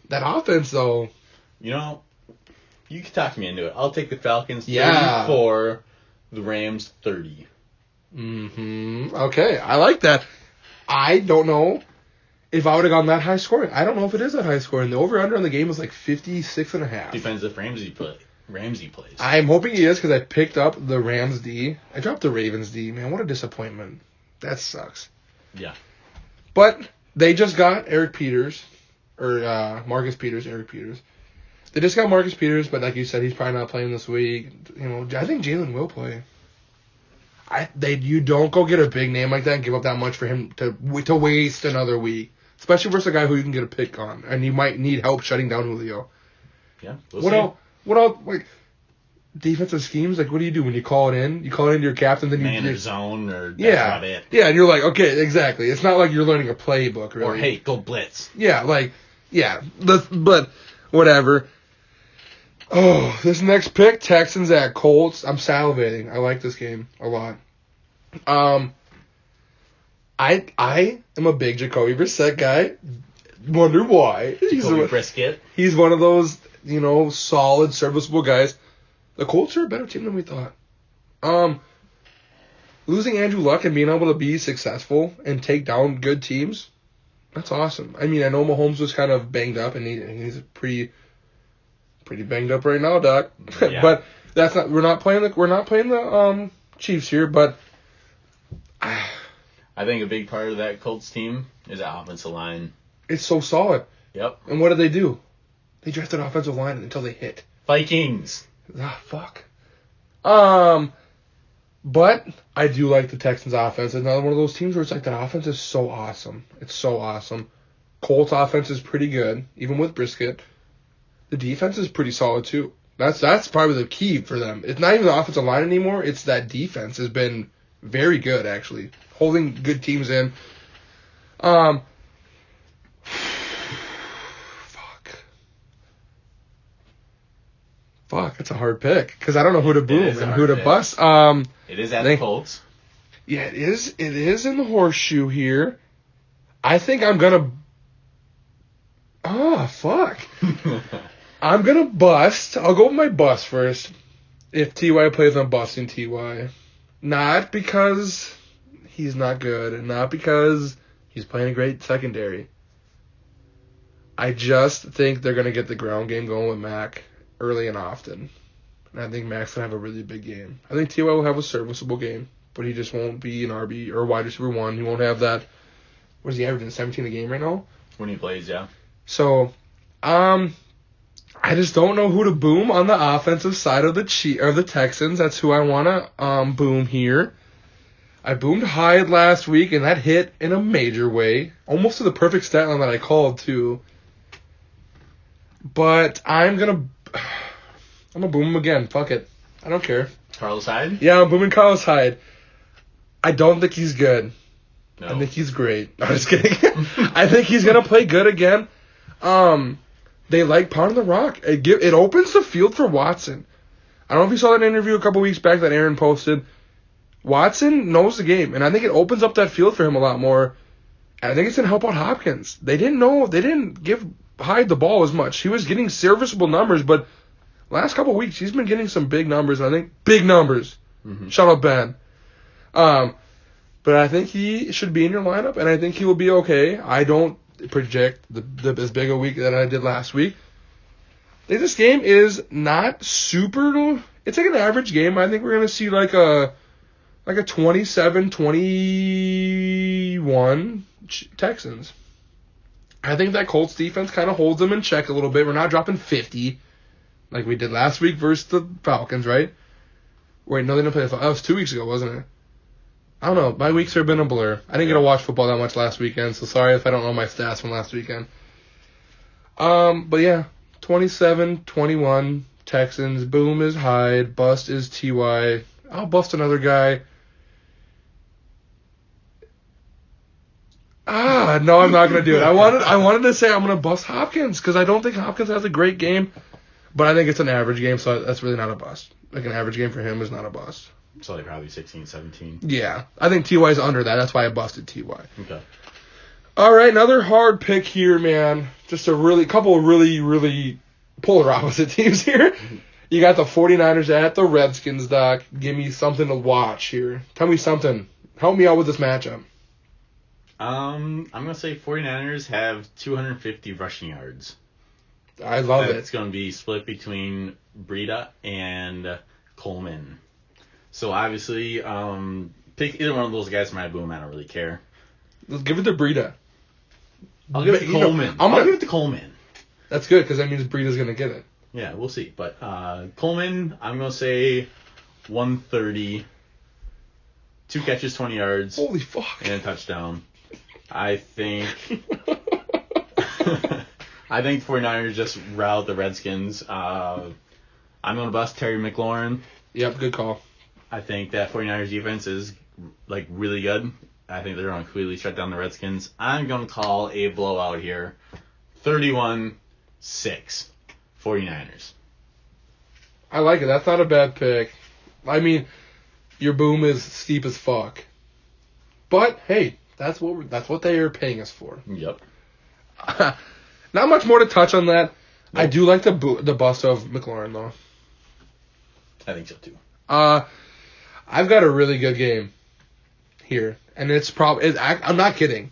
that offense, though. You know, you can talk me into it. I'll take the Falcons 34, the Rams 30. Okay, I like that. I don't know if I would have gone that high scoring. I don't know if it is that high scoring. The over-under on the game was like 56.5. Depends if Ramsey plays. I'm hoping he is because I picked up the Rams D. I dropped the Ravens D. Man, what a disappointment. That sucks. Yeah. But they just got Eric Peters. Or Marcus Peters, Eric Peters. They just got Marcus Peters, but like you said, he's probably not playing this week. You know, I think Jalen will play. You don't go get a big name like that and give up that much for him to waste another week. Especially versus a guy who you can get a pick on. And you might need help shutting down Julio. Yeah. What else? Like, defensive schemes? Like, what do you do when you call it in? You call it into your captain, then man in zone, or that's about it. Yeah, and you're like, okay, exactly. It's not like you're learning a playbook, really. Or, hey, go blitz. Yeah, but whatever. Oh, this next pick, Texans at Colts. I'm salivating. I like this game a lot. I am a big Jacoby Brissett guy. Wonder why. Jacoby Brisket. He's one of those, solid, serviceable guys. The Colts are a better team than we thought. Losing Andrew Luck and being able to be successful and take down good teams, that's awesome. I mean, I know Mahomes was kind of banged up, and he's pretty banged up right now, Doc. Yeah. But that's not. We're not playing the Chiefs here, but. I think a big part of that Colts team is that offensive line. It's so solid. Yep. And what did they do? They drafted an offensive line until they hit. Vikings. Fuck. But I do like the Texans offense. It's another one of those teams where it's like that offense is so awesome. It's so awesome. Colts offense is pretty good, even with Brisket. The defense is pretty solid too. That's probably the key for them. It's not even the offensive line anymore. It's that defense has been very good, actually. Holding good teams in. Fuck, that's a hard pick. Because I don't know who to boom and who to bust. It is at the Colts. Yeah, it is. It is in the horseshoe here. I think I'm going to... Oh, fuck. I'm going to bust. I'll go with my bust first. If T.Y. plays, I'm busting T.Y. Not because he's not good, and not because he's playing a great secondary. I just think they're going to get the ground game going with Mac early and often. And I think Mac's going to have a really big game. I think T.Y. will have a serviceable game, but he just won't be an RB or wide receiver 1. He won't have that. What is he averaging, 17 a game right now? When he plays, yeah. So, I just don't know who to boom on the offensive side of the Texans. That's who I want to boom here. I boomed Hyde last week, and that hit in a major way. Almost to the perfect stat line that I called, too. But I'm going to boom him again. Fuck it. I don't care. Carlos Hyde? Yeah, I'm booming Carlos Hyde. I don't think he's good. No. I think he's great. No, I'm just kidding. I think he's going to play good again. They like pounding the rock. It opens the field for Watson. I don't know if you saw that interview a couple weeks back that Aaron posted. Watson knows the game, and I think it opens up that field for him a lot more. And I think it's going to help out Hopkins. They didn't give Hyde the ball as much. He was getting serviceable numbers, but last couple weeks he's been getting some big numbers, and I think big numbers. Mm-hmm. Shout out Ben. But I think he should be in your lineup, and I think he will be okay. I don't project as big a week that I did last week. I think this game is not super... It's like an average game. I think we're going to see like a 27-21 Texans. I think that Colts defense kind of holds them in check a little bit. We're not dropping 50 like we did last week versus the Falcons, right? Wait, no, they didn't play the Falcons. That was 2 weeks ago, wasn't it? I don't know. My weeks have been a blur. I didn't get to watch football that much last weekend, so sorry if I don't know my stats from last weekend. But yeah, 27-21 Texans. Boom is Hyde. Bust is T.Y. I'll bust another guy. No, I'm not going to do it. I wanted to say I'm going to bust Hopkins because I don't think Hopkins has a great game. But I think it's an average game, so that's really not a bust. Like, an average game for him is not a bust. So, like, probably 16, 17. Yeah. I think T.Y.'s under that. That's why I busted T.Y. Okay. All right, another hard pick here, man. Just a couple of really polar opposite teams here. You got the 49ers at the Redskins, Doc. Give me something to watch here. Tell me something. Help me out with this matchup. I'm going to say 49ers have 250 rushing yards. I love it. It's going to be split between Breida and Coleman. So, obviously, pick either one of those guys for my boom. I don't really care. Let's give it to Breida. I'll give it to Coleman. I'll give it to Coleman. That's good, because that means Breida's going to get it. Yeah, we'll see. But Coleman, I'm going to say 130. 2 catches, 20 yards. Holy fuck. And a touchdown. I think... I think 49ers just rout the Redskins. I'm going to bust Terry McLaurin. Yep, good call. I think that 49ers defense is, like, really good. I think they're going to completely shut down the Redskins. I'm going to call a blowout here. 31-6. 49ers. I like it. That's not a bad pick. I mean, your boom is steep as fuck. But, hey, that's what they are paying us for. Yep. Not much more to touch on that. Nope. I do like the bust of McLaurin, though. I think so, too. I've got a really good game here, and it's probably... I'm not kidding.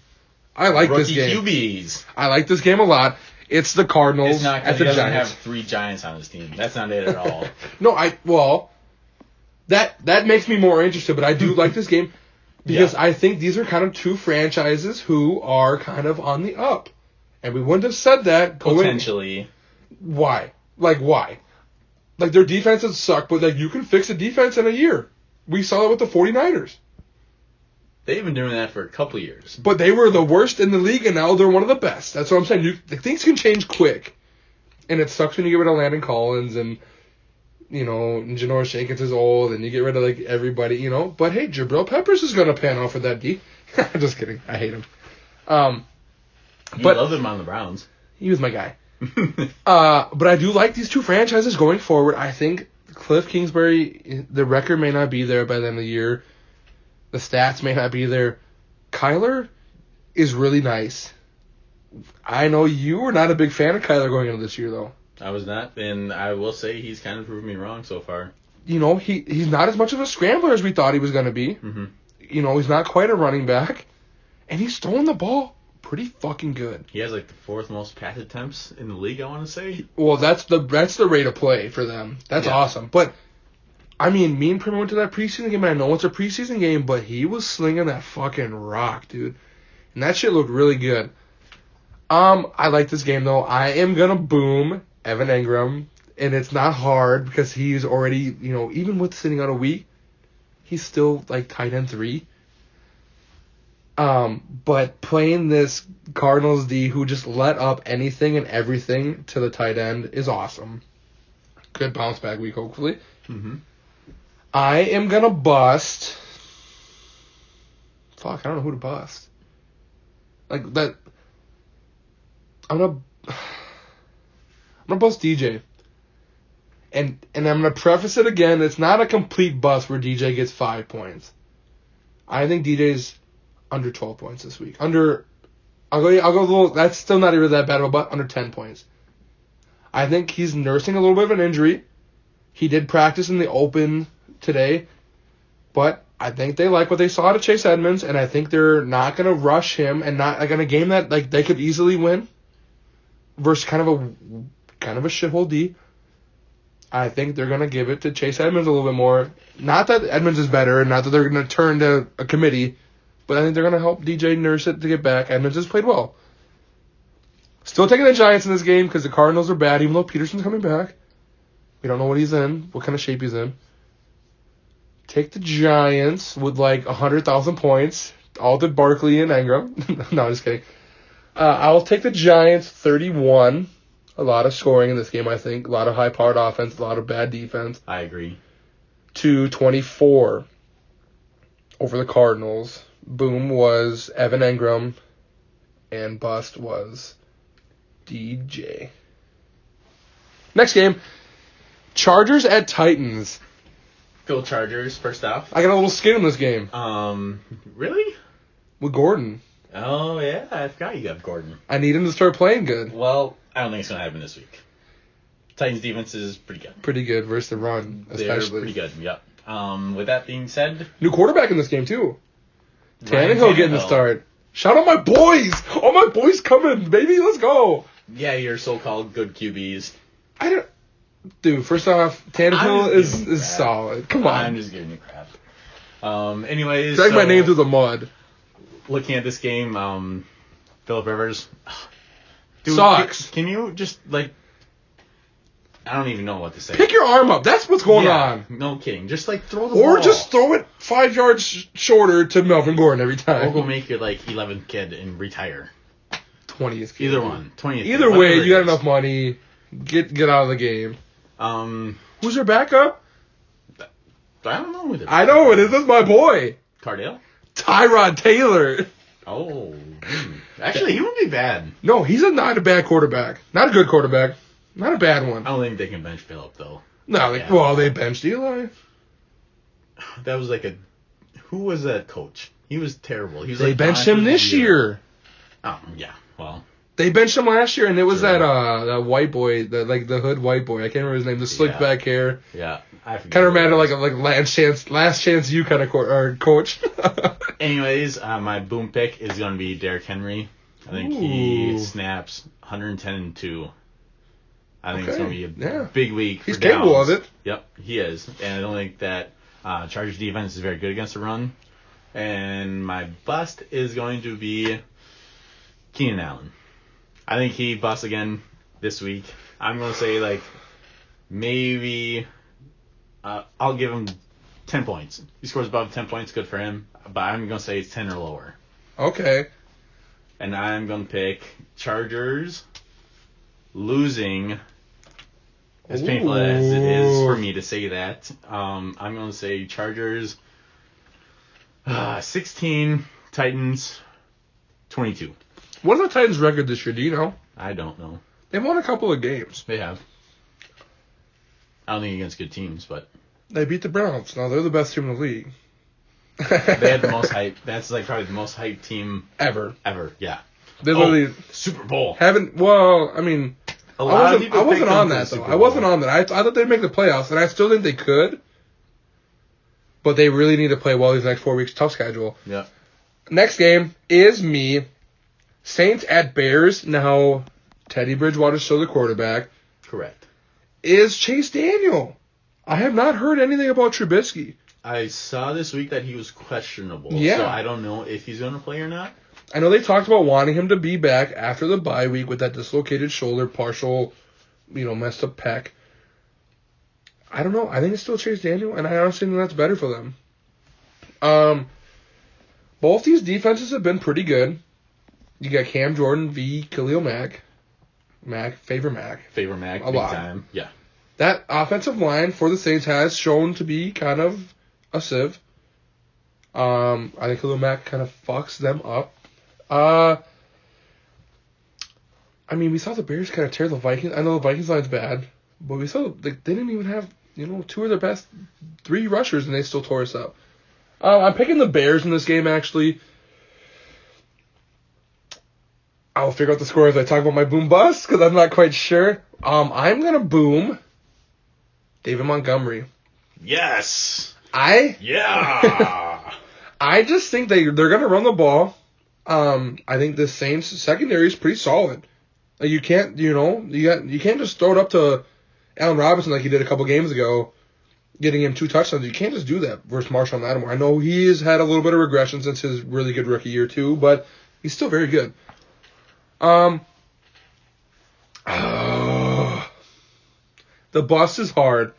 I like this game. QBs. I like this game a lot. It's the Cardinals it's not, at the he doesn't Giants. have 3 Giants on his team. That's not it at all. No, that makes me more interested, but I do like this game because I think these are kind of 2 franchises who are kind of on the up. And we wouldn't have said that potentially. Why? Like, why? Like, their defenses suck, but, like, you can fix a defense in a year. We saw it with the 49ers. They've been doing that for a couple of years. But they were the worst in the league, and now they're one of the best. That's what I'm saying. Things can change quick. And it sucks when you get rid of Landon Collins and, you know, Janoris Jenkins is old, and you get rid of, like, everybody, you know. But, hey, Jabril Peppers is going to pan out for that D. Just kidding. I hate him. You love him on the Browns. He was my guy. But I do like these 2 franchises going forward. I think Cliff Kingsbury, the record may not be there by the end of the year. The stats may not be there. Kyler is really nice. I know you were not a big fan of Kyler going into this year, though. I was not, and I will say he's kind of proved me wrong so far. You know, he's not as much of a scrambler as we thought he was going to be. Mm-hmm. You know, he's not quite a running back. And he's throwing the ball pretty fucking good. He has, like, the 4th most pass attempts in the league, I want to say. Well, that's the rate of play for them. That's awesome. But, I mean, me and Primo went to that preseason game, and I know it's a preseason game, but he was slinging that fucking rock, dude. And that shit looked really good. I like this game, though. I am going to boom Evan Ingram, and it's not hard because he's already, you know, even with sitting out a week, he's still, like, tight end 3. But playing this Cardinals D who just let up anything and everything to the tight end is awesome. Good bounce back week, hopefully. Mm-hmm. I am going to bust... Fuck, I don't know who to bust. Like, that... I'm going to bust DJ. And I'm going to preface it again. It's not a complete bust where DJ gets 5 points. I think DJ's under 12 points this week. I'll go a little, that's still not even that bad of a but under 10 points. I think he's nursing a little bit of an injury. He did practice in the open today, but I think they like what they saw out of Chase Edmonds, and I think they're not going to rush him and not like in a game that like they could easily win versus kind of a shithole D. I think they're going to give it to Chase Edmonds a little bit more. Not that Edmonds is better, and not that they're going to turn to a committee, but I think they're going to help DJ nurse it to get back. Edmonds has played well. Still taking the Giants in this game because the Cardinals are bad, even though Peterson's coming back. We don't know what he's in, what kind of shape he's in. Take the Giants with like 100,000 points. All to Barkley and Ingram. No, I'm just kidding. I'll take the Giants 31. A lot of scoring in this game, I think. A lot of high-powered offense, a lot of bad defense. I agree. To 24 over the Cardinals. Boom was Evan Ingram, and bust was DJ. Next game, Chargers at Titans. Go Chargers, first off. I got a little skin in this game. Really? With Gordon. Oh, yeah, I forgot you got Gordon. I need him to start playing good. Well, I don't think it's going to happen this week. Titans defense is pretty good. Pretty good versus the run, especially. They're pretty good, yep. With that being said... New quarterback in this game, too. Ryan Tannehill getting the start. Shout out my boys! All my boys coming, baby, let's go! Yeah, your so-called good QBs. I don't... Dude, first off, Tannehill is solid. Come on. I'm just giving you crap. Anyways, drag my name through the mud. Looking at this game, Phillip Rivers. Dude, sucks. Can you just, like... I don't even know what to say. Pick your arm up. That's what's going on. No kidding. Just, like, throw the ball. Or just throw it 5 yards shorter to Melvin Gordon every time. Or go make your, like, 11th kid and retire. 20th kid. Either one. 20th Either way, you got enough money. Get out of the game. Who's their backup? I don't know who they're I know it is. This is my boy. Cardale? Tyrod Taylor. Oh. Actually, he wouldn't be bad. No, he's not a bad quarterback. Not a good quarterback. Not a bad one. I don't think they can bench Phillip, though. No, well, they benched Eli. That was like who was that coach? He was terrible. He was they benched him this year. Oh, yeah. Well. They benched him last year, and it was that white boy, the hood white boy. I can't remember his name. The slick back hair. Yeah, I forget. Kind of reminded like last chance you kind of coach. Anyways, my boom pick is going to be Derrick Henry. I think he snaps 110-2. I think it's going to be a big week. He's capable of it. Yep, he is, and I don't think that Chargers defense is very good against the run. And my bust is going to be Keenan Allen. I think he busts again this week. I'm going to say, like, maybe I'll give him 10 points. He scores above 10 points, good for him. But I'm going to say it's 10 or lower. Okay. And I'm going to pick Chargers losing, as painful as it is for me to say that. I'm going to say Chargers 16, Titans 22. What is the Titans' record this year? Do you know? I don't know. They've won a couple of games. They have. I don't think against good teams, but... They beat the Browns. Now, they're the best team in the league. They had the most hype. That's like probably the most hyped team... Ever, yeah. They literally... Super Bowl. Well, I mean... I wasn't on that, though. I wasn't on that. I thought they'd make the playoffs, and I still think they could. But they really need to play well these next 4 weeks. Tough schedule. Yeah. Next game is me. Saints at Bears. Now, Teddy Bridgewater's still the quarterback. Correct. Is Chase Daniel. I have not heard anything about Trubisky. I saw this week that he was questionable. Yeah. So I don't know if he's going to play or not. I know they talked about wanting him to be back after the bye week with that dislocated shoulder, partial, messed up pec. I don't know. I think it's still Chase Daniel, and I honestly think that's better for them. Both these defenses have been pretty good. You got Cam Jordan v. Khalil Mack. Favor Mack. A lot. Time. Yeah. That offensive line for the Saints has shown to be kind of a sieve. I think Khalil Mack kind of fucks them up. We saw the Bears kind of tear the Vikings. I know the Vikings line's bad, but we saw they didn't even have, two of their best 3 rushers, and they still tore us up. I'm picking the Bears in this game, actually. I'll figure out the score as I talk about my boom bust, because I'm not quite sure. I'm going to boom David Montgomery. Yes! Yeah! I just think they're going to run the ball. I think the Saints secondary is pretty solid. Like you can't, you can't just throw it up to Allen Robinson like you did a couple games ago, getting him 2 touchdowns. You can't just do that versus Marshawn Lattimore. I know he has had a little bit of regression since his really good rookie year too, but he's still very good. The bust is hard.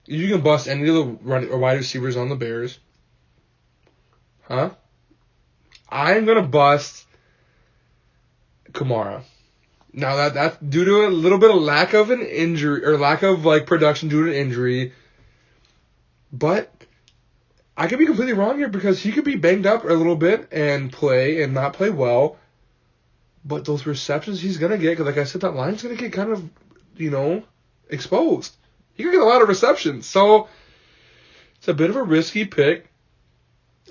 You can bust any of the running or wide receivers on the Bears. Huh? I'm going to bust Kamara. Now, that's due to a little bit of lack of an injury, or lack of, production due to an injury. But I could be completely wrong here because he could be banged up a little bit and play and not play well. But those receptions he's going to get, because like I said, that line's going to get kind of exposed. He could get a lot of receptions. So it's a bit of a risky pick.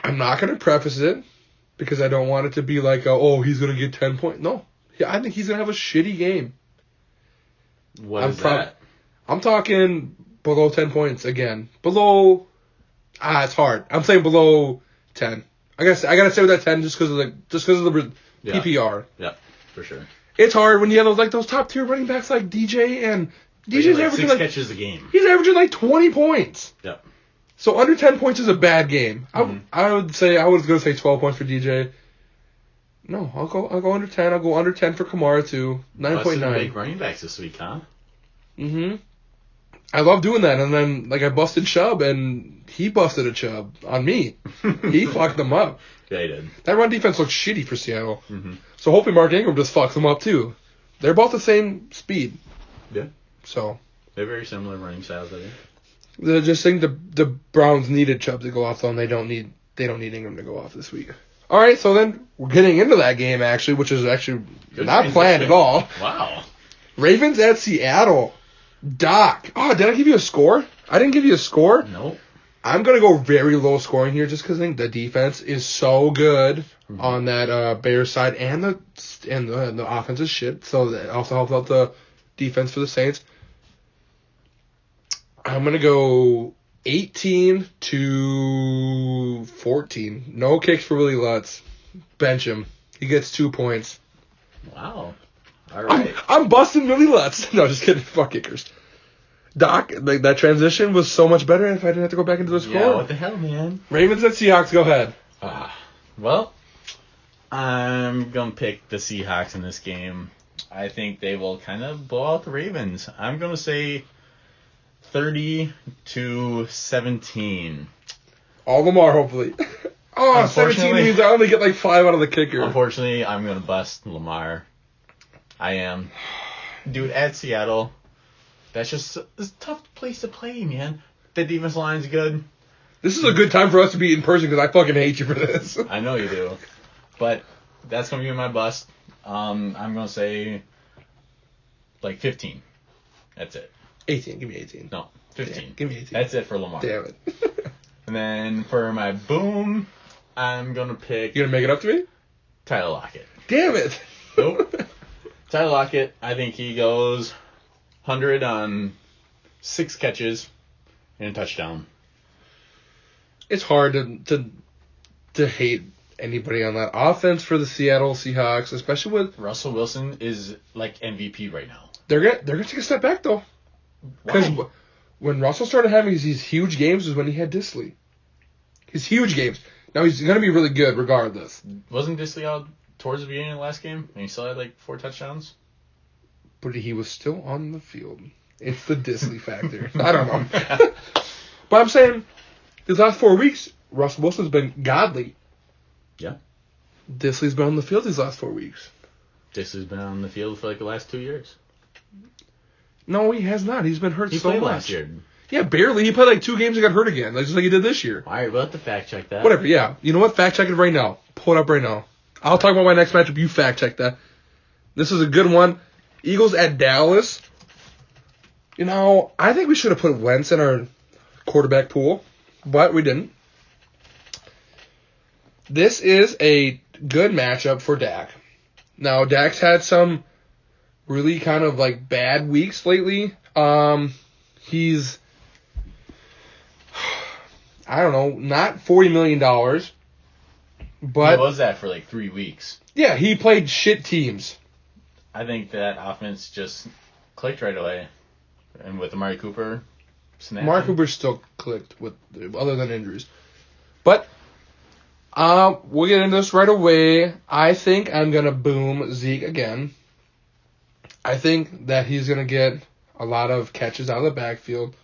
I'm not going to preface it because I don't want it to be like, he's going to get 10 points. No. I think he's going to have a shitty game. What is that? I'm talking below 10 points again. Below... it's hard. I'm saying below 10. I got to say with that 10 just because of the PPR. Yeah, for sure. It's hard when you have those top tier running backs like DJ, and DJ's averaging 6 catches a game. He's averaging 20 points. Yep. So under 10 points is a bad game. Mm-hmm. I was going to say 12 points for DJ. No, I'll go under 10. I'll go under 10 for Kamara too. 9.9. Big running backs this week, huh? Mm-hmm. I love doing that, and then I busted Chubb, and he busted a Chubb on me. He fucked them up. Yeah, he did. That run defense looks shitty for Seattle. Mm-hmm. So hopefully Mark Ingram just fucks them up too. They're both the same speed. Yeah. So they're very similar running styles, I think. I just think the Browns needed Chubb to go off, though, and they don't need Ingram to go off this week. All right, so then we're getting into that game actually, which is actually not planned at all. Wow. Ravens at Seattle. Dokk. Oh, did I give you a score? I didn't give you a score? Nope. I'm going to go very low scoring here just because I think the defense is so good on that Bears side, and the offense is shit, so that also helps out the defense for the Saints. I'm going to go 18-14. No kicks for Willie Lutz. Bench him. He gets 2 points. Wow. All right. I'm busting Willie Lutz. No, just kidding. Fuck kickers. Dokk, that transition was so much better if I didn't have to go back into the score. Yeah, what the hell, man? Ravens at Seahawks, go ahead. Well, I'm going to pick the Seahawks in this game. I think they will kind of blow out the Ravens. I'm going to say 30-17. All Lamar, hopefully. 17 means I only get 5 out of the kicker. Unfortunately, I'm going to bust Lamar. I am. Dude, at Seattle, that's just a tough place to play, man. The defense line's good. This is a good time for us to be in person because I fucking hate you for this. I know you do. But that's going to be my bust. I'm going to say 15. That's it. 18. Give me 18. No, 15. Yeah, give me 18. That's it for Lamar. Damn it. And then for my boom, I'm going to pick... You going to make it up to me? Tyler Lockett. Damn it. Nope. Tyler Lockett, I think he goes 100 on 6 catches and a touchdown. It's hard to hate anybody on that offense for the Seattle Seahawks, especially with Russell Wilson is like MVP right now. They're gonna take a step back though, because when Russell started having these huge games was when he had Disley. His huge games. Now he's gonna be really good regardless. Wasn't Disley out towards the beginning of the last game and he still had 4 touchdowns? But he was still on the field. It's the Disley factor. I don't know. But I'm saying these last 4 weeks, Russell Wilson's been godly. Yeah. Disley's been on the field these last 4 weeks. Disley's been on the field for the last 2 years. No, he has not. He's been hurt so much. He played last year. Yeah, barely. He played 2 games and got hurt again, just like he did this year. All right, we'll have to fact check that. Whatever, yeah. You know what? Fact check it right now. Pull it up right now. I'll talk about my next matchup. You fact check that. This is a good one. Eagles at Dallas. I think we should have put Wentz in our quarterback pool, but we didn't. This is a good matchup for Dak. Now, Dak's had some really kind of bad weeks lately. He's, I don't know, not $40 million, but... He was that for 3 weeks. Yeah, he played shit teams. I think that offense just clicked right away. And with Amari Cooper snapping. Amari Cooper still clicked, other than injuries. But... we'll get into this right away. I think I'm going to boom Zeke again. I think that he's going to get a lot of catches out of the backfield.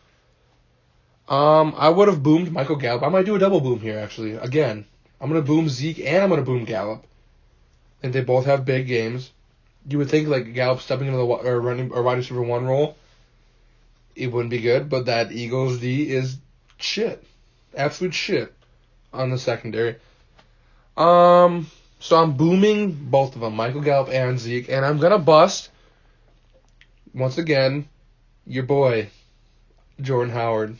I would have boomed Michael Gallup. I might do a double boom here, actually. Again, I'm going to boom Zeke and I'm going to boom Gallup. I think they both have big games. You would think Gallup stepping into the wide receiver 1 role, it wouldn't be good, but that Eagles D is shit. Absolute shit on the secondary. So I'm booming both of them, Michael Gallup and Zeke, and I'm going to bust, once again, your boy, Jordan Howard.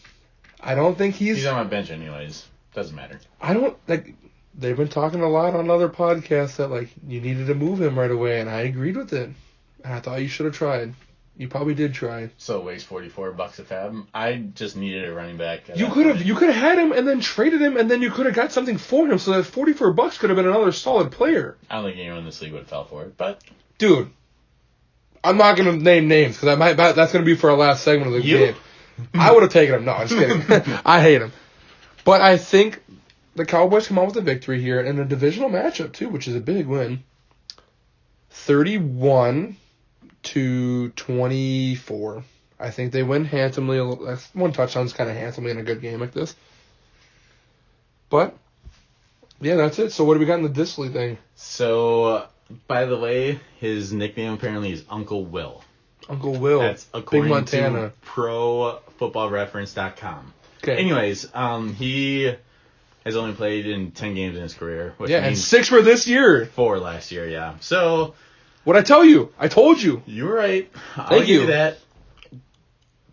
I don't think He's on my bench anyways. Doesn't matter. I don't, like, they've been talking a lot on other podcasts that, like, you needed to move him right away, and I agreed with it. I thought you should have tried. You probably did try. So it weighs $44 a fab. I just needed a running back. You could have had him and then traded him, and then you could have got something for him, so that $44 could have been another solid player. I don't think anyone in this league would have fell for it, but... Dude, I'm not going to name names, because that's going to be for our last segment of the game. I would have taken him. No, I'm just kidding. I hate him. But I think the Cowboys come out with a victory here in a divisional matchup, too, which is a big win. 31-24. I think they win handsomely. One touchdown's kind of handsomely in a good game like this. But, yeah, that's it. So what do we got in the Disley thing? So, by the way, his nickname apparently is Uncle Will. Uncle Will. That's according Big Montana. to ProFootballReference.com. Okay. Anyways, he has only played in 10 games in his career. Which Yeah, and means 6 for this year. 4 last year, yeah. So... What'd I tell you? I told you. You were right. Thank I'll you. give you that.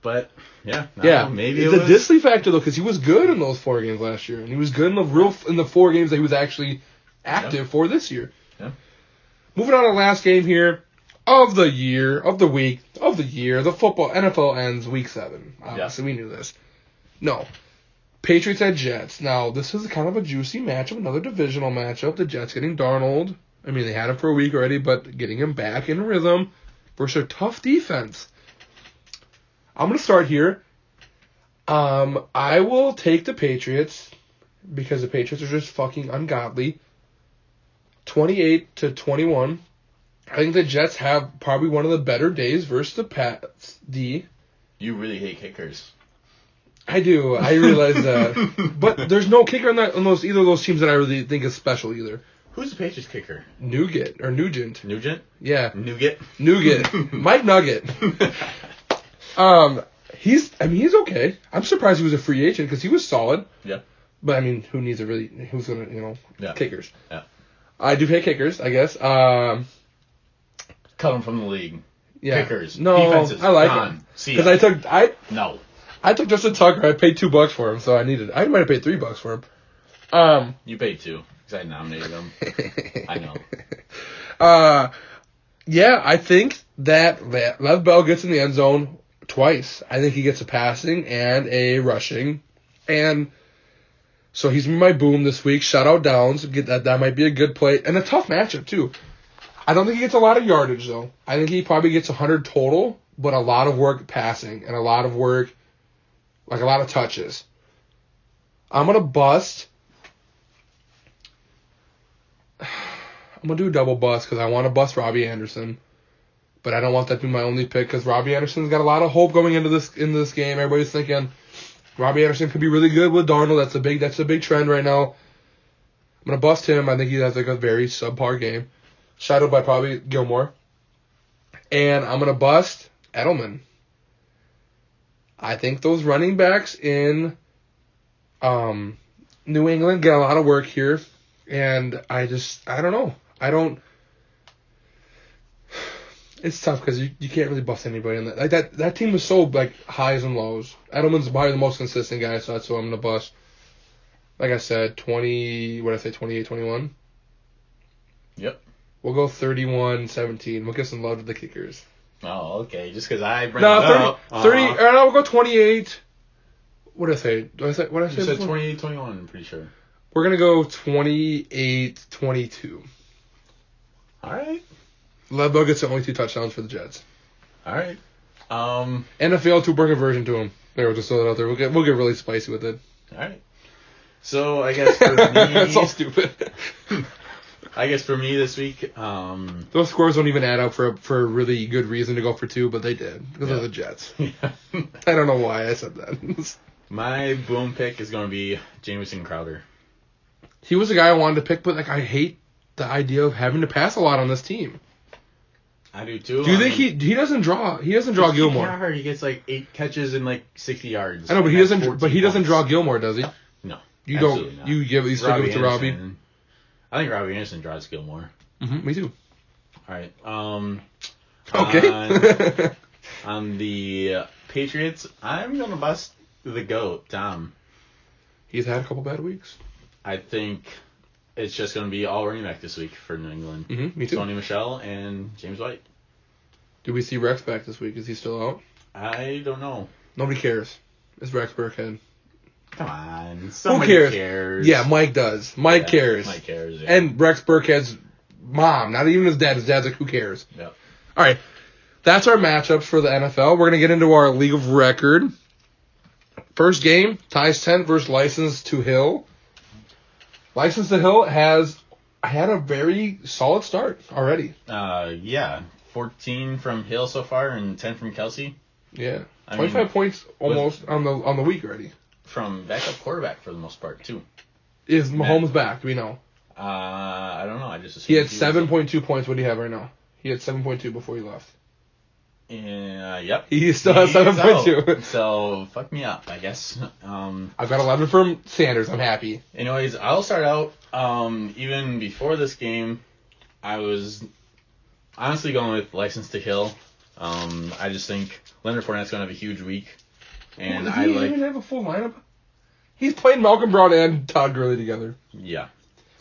But, yeah. Maybe it's a Disley factor, though, because he was good in those 4 games last year. And he was good in the 4 games that he was actually active for this year. Yeah. Moving on to the last game here. Of the year, of the week, of the year, the football NFL ends week 7. Obviously, we knew this. No. Patriots at Jets. Now, this is kind of a juicy matchup, another divisional matchup. The Jets getting Darnold. I mean, they had him for a week already, but getting him back in rhythm versus a tough defense. I'm going to start here. I will take the Patriots because the Patriots are just fucking ungodly. 28-21. I think the Jets have probably one of the better days versus the Pats D. You really hate kickers. I do. I realize that. But there's no kicker on either of those teams that I really think is special either. Who's the Patriots kicker? Nugent. Nugent? Yeah. Nougat. Mike Nugget. He's okay. I'm surprised he was a free agent because he was solid. Yeah. But I mean, who's gonna, kickers? Yeah. I do pay kickers, I guess. Cut them from the league. Yeah. Kickers. No, defenses. I like gone. him. Because I took Justin Tucker. I paid $2 for him, so I might have paid $3 for him. You paid $2 because I nominated him. I know. Yeah, I think that Lev Bell gets in the end zone twice. I think he gets a passing and a rushing, and so he's my boom this week. Shout out Downs. That might be a good play and a tough matchup too. I don't think he gets a lot of yardage though. I think he probably gets 100 total, but a lot of work passing and a lot of work, like a lot of touches. I'm gonna bust. I'm going to do a double bust because I want to bust Robbie Anderson. But I don't want that to be my only pick because Robbie Anderson's got a lot of hope going into this game. Everybody's thinking Robbie Anderson could be really good with Darnold. That's a big trend right now. I'm going to bust him. I think he has a very subpar game. Shadowed by probably Gilmore. And I'm going to bust Edelman. I think those running backs in New England get a lot of work here. And I don't know. It's tough because you can't really bust anybody in that. Like that team was so highs and lows. Edelman's probably the most consistent guy, so that's who I'm gonna bust. Like I said, 28-21? Yep. We'll go 31-17. We'll give some love to the kickers. Oh, okay. Just because I bring it up. 30. We'll go 28. What did I say? What did I say? You said 28-21. I'm pretty sure. We're gonna go 28-22. All right. Levo gets the only 2 touchdowns for the Jets. All right. And a failed 2-point conversion to him. There, we'll just throw that out there. We'll get really spicy with it. All right. So I guess for me, that's all stupid. I guess for me this week, those scores don't even add up for a really good reason to go for 2, but they did because of the Jets. Yeah. I don't know why I said that. My boom pick is going to be Jamison Crowder. He was a guy I wanted to pick, but I hate the idea of having to pass a lot on this team. I do too. Do you think he doesn't draw? He doesn't draw Gilmore. Hard. He gets 8 catches and 60 yards. I know, but he doesn't. But he doesn't draw Gilmore, does he? No. You don't. Not. You give. You still give it to Robbie. I think Robbie Anderson draws Gilmore. Mm-hmm, me too. All right. Okay. On the Patriots, I'm going to bust the GOAT, Tom. He's had a couple bad weeks. I think it's just going to be all running back this week for New England. Mm-hmm, me too. Sony Michel and James White. Do we see Rex back this week? Is he still out? I don't know. Nobody cares. It's Rex Burkhead. Come on. Who Somebody cares? cares. Yeah, Mike does. Mike cares. Mike cares, yeah. And Rex Burkhead's mom, not even his dad. His dad's like, who cares? Yep. All right. That's our matchups for the NFL. We're going to get into our league of record. First game, Ties 10 versus License to Hill. License to Hill has had a very solid start already. Yeah. 14 from Hill so far and 10 from Kelsey. Yeah. 25 points almost on the week already. From backup quarterback for the most part, too. Is Mahomes back? Do we know? I don't know. I just He assumed had 7.2 points. What do you have right now? He had 7.2 before he left. Yep. He still has 7.2. So, fuck me up, I guess. I've got 11 from Sanders. I'm happy. Anyways, I'll start out. Even before this game, I was honestly going with License to Hill. I just think Leonard Fournette's going to have a huge week. And Does he even have a full lineup? He's playing Malcolm Brown and Todd Gurley together. Yeah.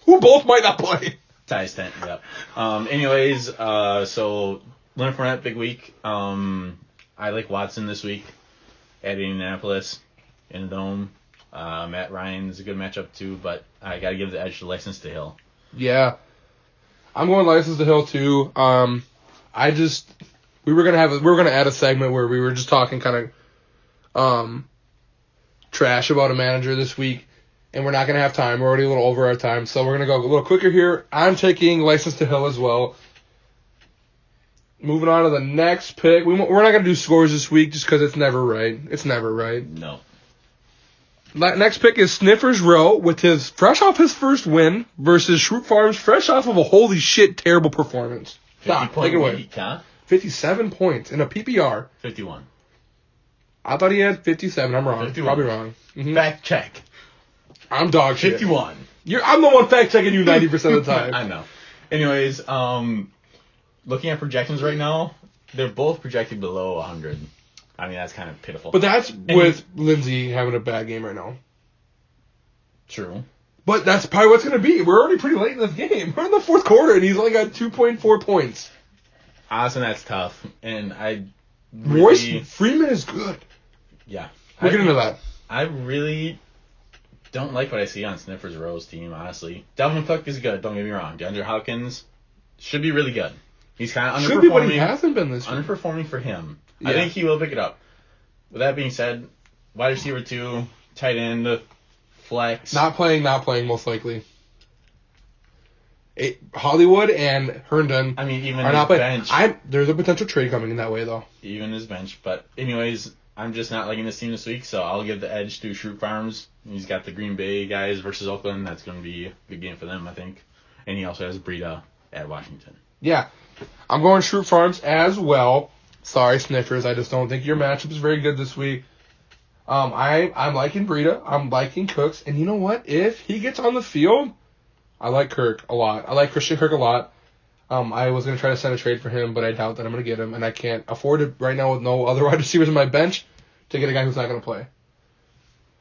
Who both might not play. Ties 10, yep. Anyways, so Leonard Fournette, big week. I like Watson this week at Indianapolis in the Dome. Matt Ryan's a good matchup too, but I got to give the edge to License to Hill. Yeah. I'm going License to Hill too. We were gonna add a segment where we were just talking kind of trash about a manager this week, and we're not going to have time. We're already a little over our time, so we're going to go a little quicker here. I'm taking License to Hill as well. Moving on to the next pick. We're not going to do scores this week just because it's never right. It's never right. No. Next pick is Sniffers Row with his fresh off his first win versus Shroot Farms fresh off of a holy shit terrible performance. Doc, take it away. Week, huh? 57 points in a PPR. 51. I thought he had 57. I'm wrong. 51. Probably wrong. Mm-hmm. Fact check. I'm dog shit. 51. I'm the one fact checking you 90% of the time. I know. Anyways, looking at projections right now, they're both projected below 100. I mean, that's kind of pitiful. But that's with Lindsey having a bad game right now. True. But that's probably what's going to be. We're already pretty late in this game. We're in the fourth quarter, and he's only got 2.4 points. Honestly, that's tough. And Royce Freeman is good. Yeah. We'll get into that. I really don't like what I see on Sniffers Row's team, honestly. Dalvin Cook is good, don't get me wrong. DeAndre Hopkins should be really good. He's kind of underperforming. Should be, but he hasn't been this year. Underperforming for him. Yeah. I think he will pick it up. With that being said, wide receiver 2, tight end, flex. Not playing, most likely. Hollywood and Herndon I mean, even are his not playing. bench. There's a potential trade coming in that way, though. Even his bench. But anyways, I'm just not liking this team this week, so I'll give the edge to Shroot Farms. He's got the Green Bay guys versus Oakland. That's going to be a good game for them, I think. And he also has Breida at Washington. Yeah. I'm going Shroot Farms as well. Sorry, Snickers. I just don't think your matchup is very good this week. I'm liking Breida. I'm liking Cooks. And you know what? If he gets on the field, I like Kirk a lot. I like Christian Kirk a lot. I was going to try to send a trade for him, but I doubt that I'm going to get him. And I can't afford it right now with no other wide receivers on my bench to get a guy who's not going to play.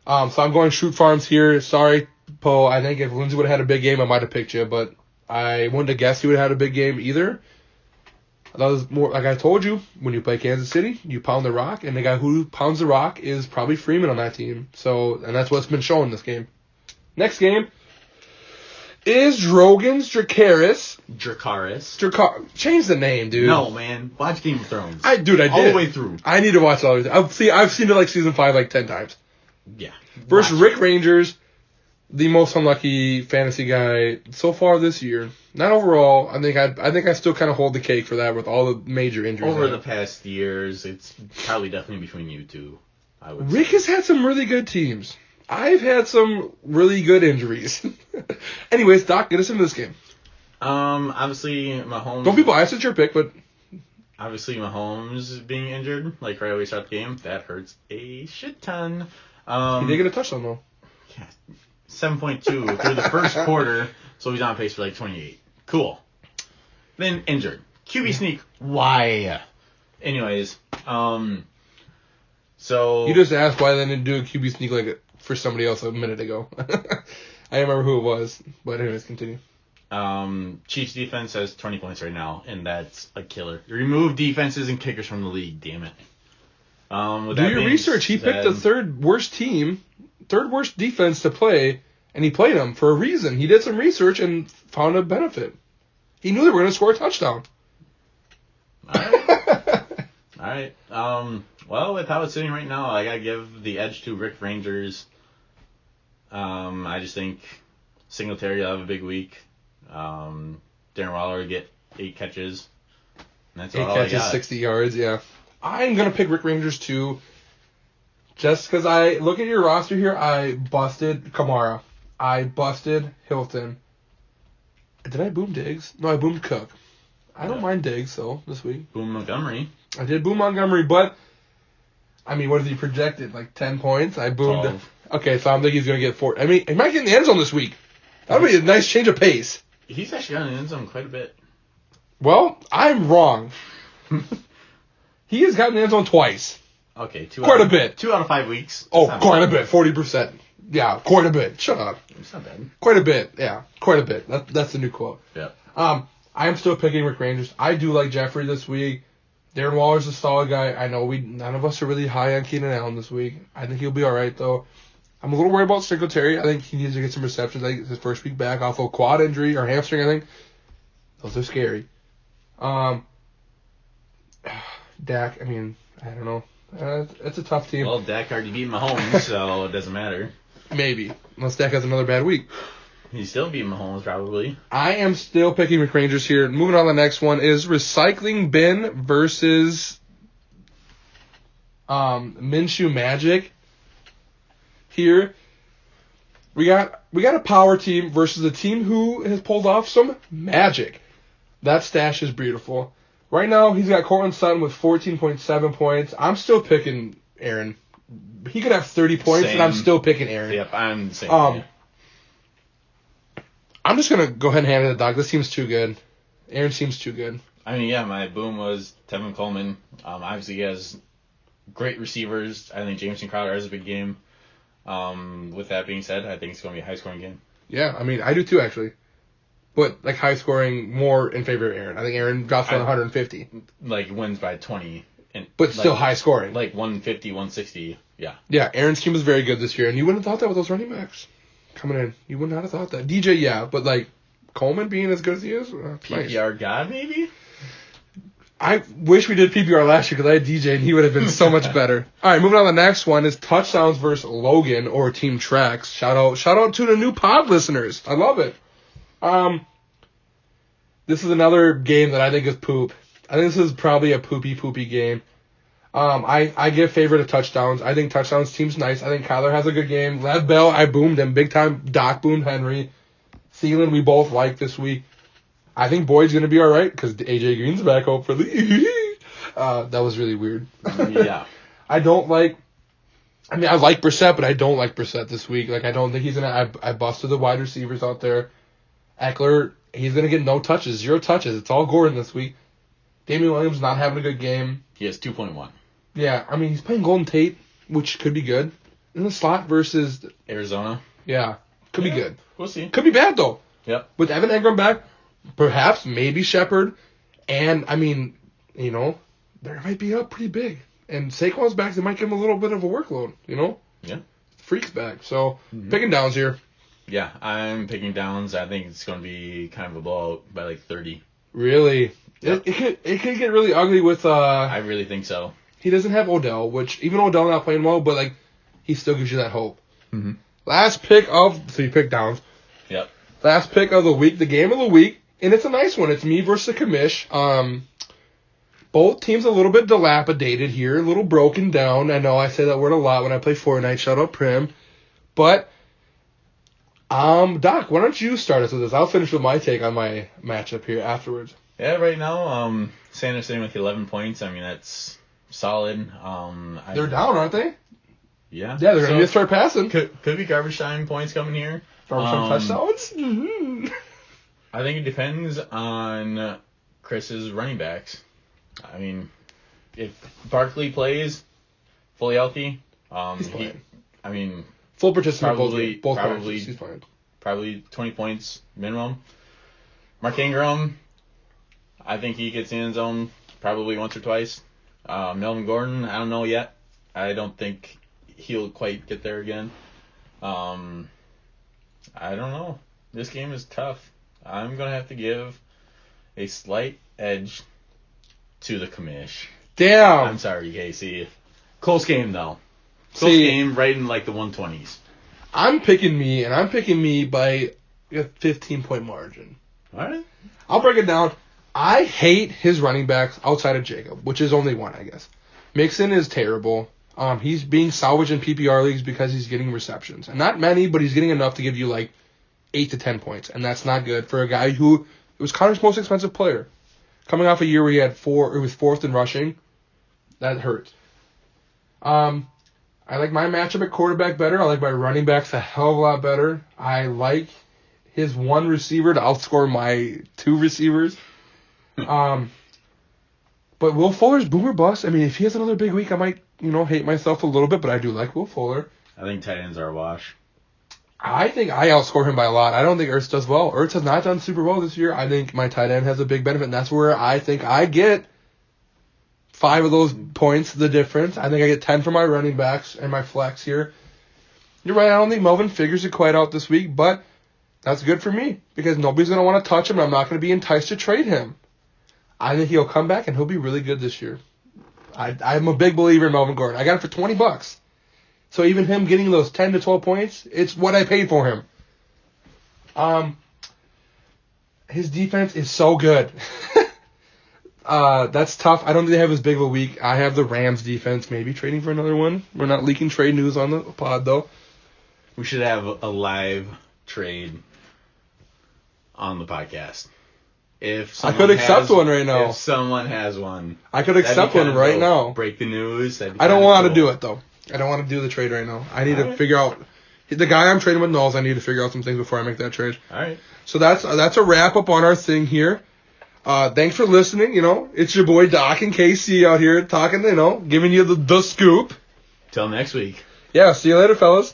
So I'm going Shroot Farms here. Sorry, Poe. I think if Lindsey would have had a big game, I might have picked you, but I wouldn't have guessed he would have had a big game either. That was more, like I told you, when you play Kansas City, you pound the rock, and the guy who pounds the rock is probably Freeman on that team. And that's what's been shown in this game. Next game is Drogon's Dracarys. Change the name, dude. No, man. Watch Game of Thrones. I did. All the way through. I need to watch all of it. I've seen it like season 5 like 10 times. Yeah. Versus Rick Rangers, the most unlucky fantasy guy so far this year. Not overall. I think I still kind of hold the cake for that with all the major injuries. Over the past years, it's probably definitely between you two. Rick has had some really good teams. I've had some really good injuries. Anyways, Doc, get us into this game. Obviously, Mahomes. Don't be biased. It's your pick, but obviously Mahomes being injured, like right away start the game, that hurts a shit ton. He did get a touchdown though. Yeah, 7.2 through the first quarter, so he's on pace for like 28. Cool. Then injured. QB sneak. Why? Anyways, So You just asked why they didn't do a QB sneak like for somebody else a minute ago. I don't remember who it was, but anyways, continue. Chiefs defense has 20 points right now, and that's a killer. Remove defenses and kickers from the league, damn it. Do your research. He picked the third worst defense to play, and he played them for a reason. He did some research and found a benefit. He knew they were going to score a touchdown. All right. Well, with how it's sitting right now, I gotta give the edge to Rick Rangers. I just think Singletary will have a big week. Darren Waller will get 8 catches. And that's 8 all catches, I got. 60 yards, yeah. I'm going to pick Rick Rangers too. Just because I look at your roster here, I busted Kamara. I busted Hilton. Did I boom Diggs? No, I boomed Cook. I don't mind Diggs, though, this week. Boom Montgomery. I did boom Montgomery, but, I mean, what is he projected? Like 10 points? I boomed. 12. Okay, so I'm thinking he's going to get 4. I mean, he might get in the end zone this week. That would be a nice change of pace. He's actually gotten in the end zone quite a bit. Well, I'm wrong. He has gotten in the end zone twice. Okay, quite a bit. 2 out of 5 weeks. Quite a bit. 40%. Yeah, quite a bit. Shut up. It's not bad. Quite a bit. Yeah, quite a bit. That's the new quote. Yeah. I am still picking Rick Rangers. I do like Jeffrey this week. Darren Waller's a solid guy. I know none of us are really high on Keenan Allen this week. I think he'll be all right, though. I'm a little worried about Singletary. I think he needs to get some receptions. I think it's his first week back off of quad injury or hamstring, I think. Those are scary. Dak, I mean, I don't know. It's a tough team. Well, Dak already beat Mahomes, so it doesn't matter. Maybe. Unless Dak has another bad week. He's still beating Mahomes, probably. I am still picking Rick Rangers here. Moving on to the next one is Recycling Bin versus Minshew Magic. Here, we got a power team versus a team who has pulled off some magic. That stash is beautiful. Right now, he's got Cortland Sutton with 14.7 points. I'm still picking Aaron. He could have 30 points, Same. and I'm still picking Aaron. Yep, I'm the same. I'm just going to go ahead and hand it to Doc. This seems too good. Aaron seems too good. I mean, yeah, my boom was Tevin Coleman. Obviously, he has great receivers. I think Jameson Crowder has a big game. With that being said, I think it's going to be a high-scoring game. Yeah, I mean, I do too, actually. But, like, high-scoring more in favor of Aaron. I think Aaron drops on 150. Like, wins by 20. But still high-scoring. Like, 150, 160, yeah. Yeah, Aaron's team was very good this year, and you wouldn't have thought that with those running backs coming in. You would not have thought that. DJ, yeah, but, like, Coleman being as good as he is? PPR nice. God, maybe? I wish we did PPR last year because I had DJ, and he would have been so much better. All right, moving on to the next one is Touchdowns versus Logan or Team Tracks. Shout out to the new pod listeners. I love it. This is another game that I think is poop. I think this is probably a poopy game. I give favor to touchdowns. I think touchdowns team's nice. I think Kyler has a good game. Lev Bell, I boomed him big time. Doc boomed Henry. Thielen, we both like this week. I think Boyd's going to be all right because AJ Green's back, hopefully. That was really weird. Yeah. I like Brissett, but I don't like Brissett this week. Like, I don't think he's going to... I busted the wide receivers out there. Eckler, he's going to get no touches, 0 touches. It's all Gordon this week. Damian Williams not having a good game. He has 2.1. Yeah, I mean, he's playing Golden Tate, which could be good. In the slot versus... Arizona. Yeah, could be good. We'll see. Could be bad, though. Yep. With Evan Engram back, perhaps, maybe Shepard. And, I mean, you know, they might be up pretty big. And Saquon's back, they might give him a little bit of a workload, you know? Yeah. Freak's back. So, picking downs here. Yeah, I'm picking downs. I think it's going to be kind of a blowout by like 30. Really? Yep. It could get really ugly with... I really think so. He doesn't have Odell, which, even Odell not playing well, but, like, he still gives you that hope. Mm-hmm. Last pick of... So you pick downs. Yep. Last pick of the week, the game of the week, and it's a nice one. It's me versus the commish. Both teams a little bit dilapidated here, a little broken down. I know I say that word a lot when I play Fortnite. Shout out Prim. But, Doc, why don't you start us with this? I'll finish with my take on my matchup here afterwards. Yeah, right now, Sanders sitting with 11 points. I mean, that's solid. They're down, aren't they? Yeah. Yeah, they're going to start passing. Could be garbage time points coming here. Garbage time touchdowns? Mm-hmm. I think it depends on Chris's running backs. I mean, if Barkley plays, fully healthy. He's playing. Full Full participant. Both probably matches. He's playing. Probably 20 points minimum. Mark Ingram, I think he gets in his zone probably once or twice. Melvin Gordon, I don't know yet. I don't think he'll quite get there again. I don't know. This game is tough. I'm going to have to give a slight edge to the commish. Damn. I'm sorry, Casey. Close game, though. Close game right in like the 120s. I'm picking me by a 15-point margin. All right. I'll break it down. I hate his running backs outside of Jacob, which is only one, I guess. Mixon is terrible. He's being salvaged in PPR leagues because he's getting receptions. And not many, but he's getting enough to give you like 8 to 10 points. And that's not good for a guy who was Connor's most expensive player. Coming off a year where he had was fourth in rushing. That hurts. I like my matchup at quarterback better. I like my running backs a hell of a lot better. I like his one receiver to outscore my two receivers. But Will Fuller's boomer bust. I mean, if he has another big week, I might, hate myself a little bit, but I do like Will Fuller. I think tight ends are a wash. I think I outscore him by a lot. I don't think Ertz does well. Ertz has not done super well this year. I think my tight end has a big benefit, and that's where I think I get 5 of those points, the difference. I think I get 10 for my running backs and my flex here. You're right, I don't think Melvin figures it quite out this week, but that's good for me because nobody's going to want to touch him, and I'm not going to be enticed to trade him. I think he'll come back, and he'll be really good this year. I'm a big believer in Melvin Gordon. I got it for $20. So even him getting those 10 to 12 points, it's what I paid for him. His defense is so good. That's tough. I don't think they have as big of a week. I have the Rams defense, maybe trading for another one. We're not leaking trade news on the pod, though. We should have a live trade on the podcast. I could accept one right now. If someone has one. I could accept one right now. Break the news. I don't want to do it, though. I don't want to do the trade right now. I need to figure out. The guy I'm trading with knows I need to figure out some things before I make that trade. All right. So that's a wrap up on our thing here. Thanks for listening. It's your boy Dokk and KC out here talking, giving you the scoop. Till next week. Yeah, see you later, fellas.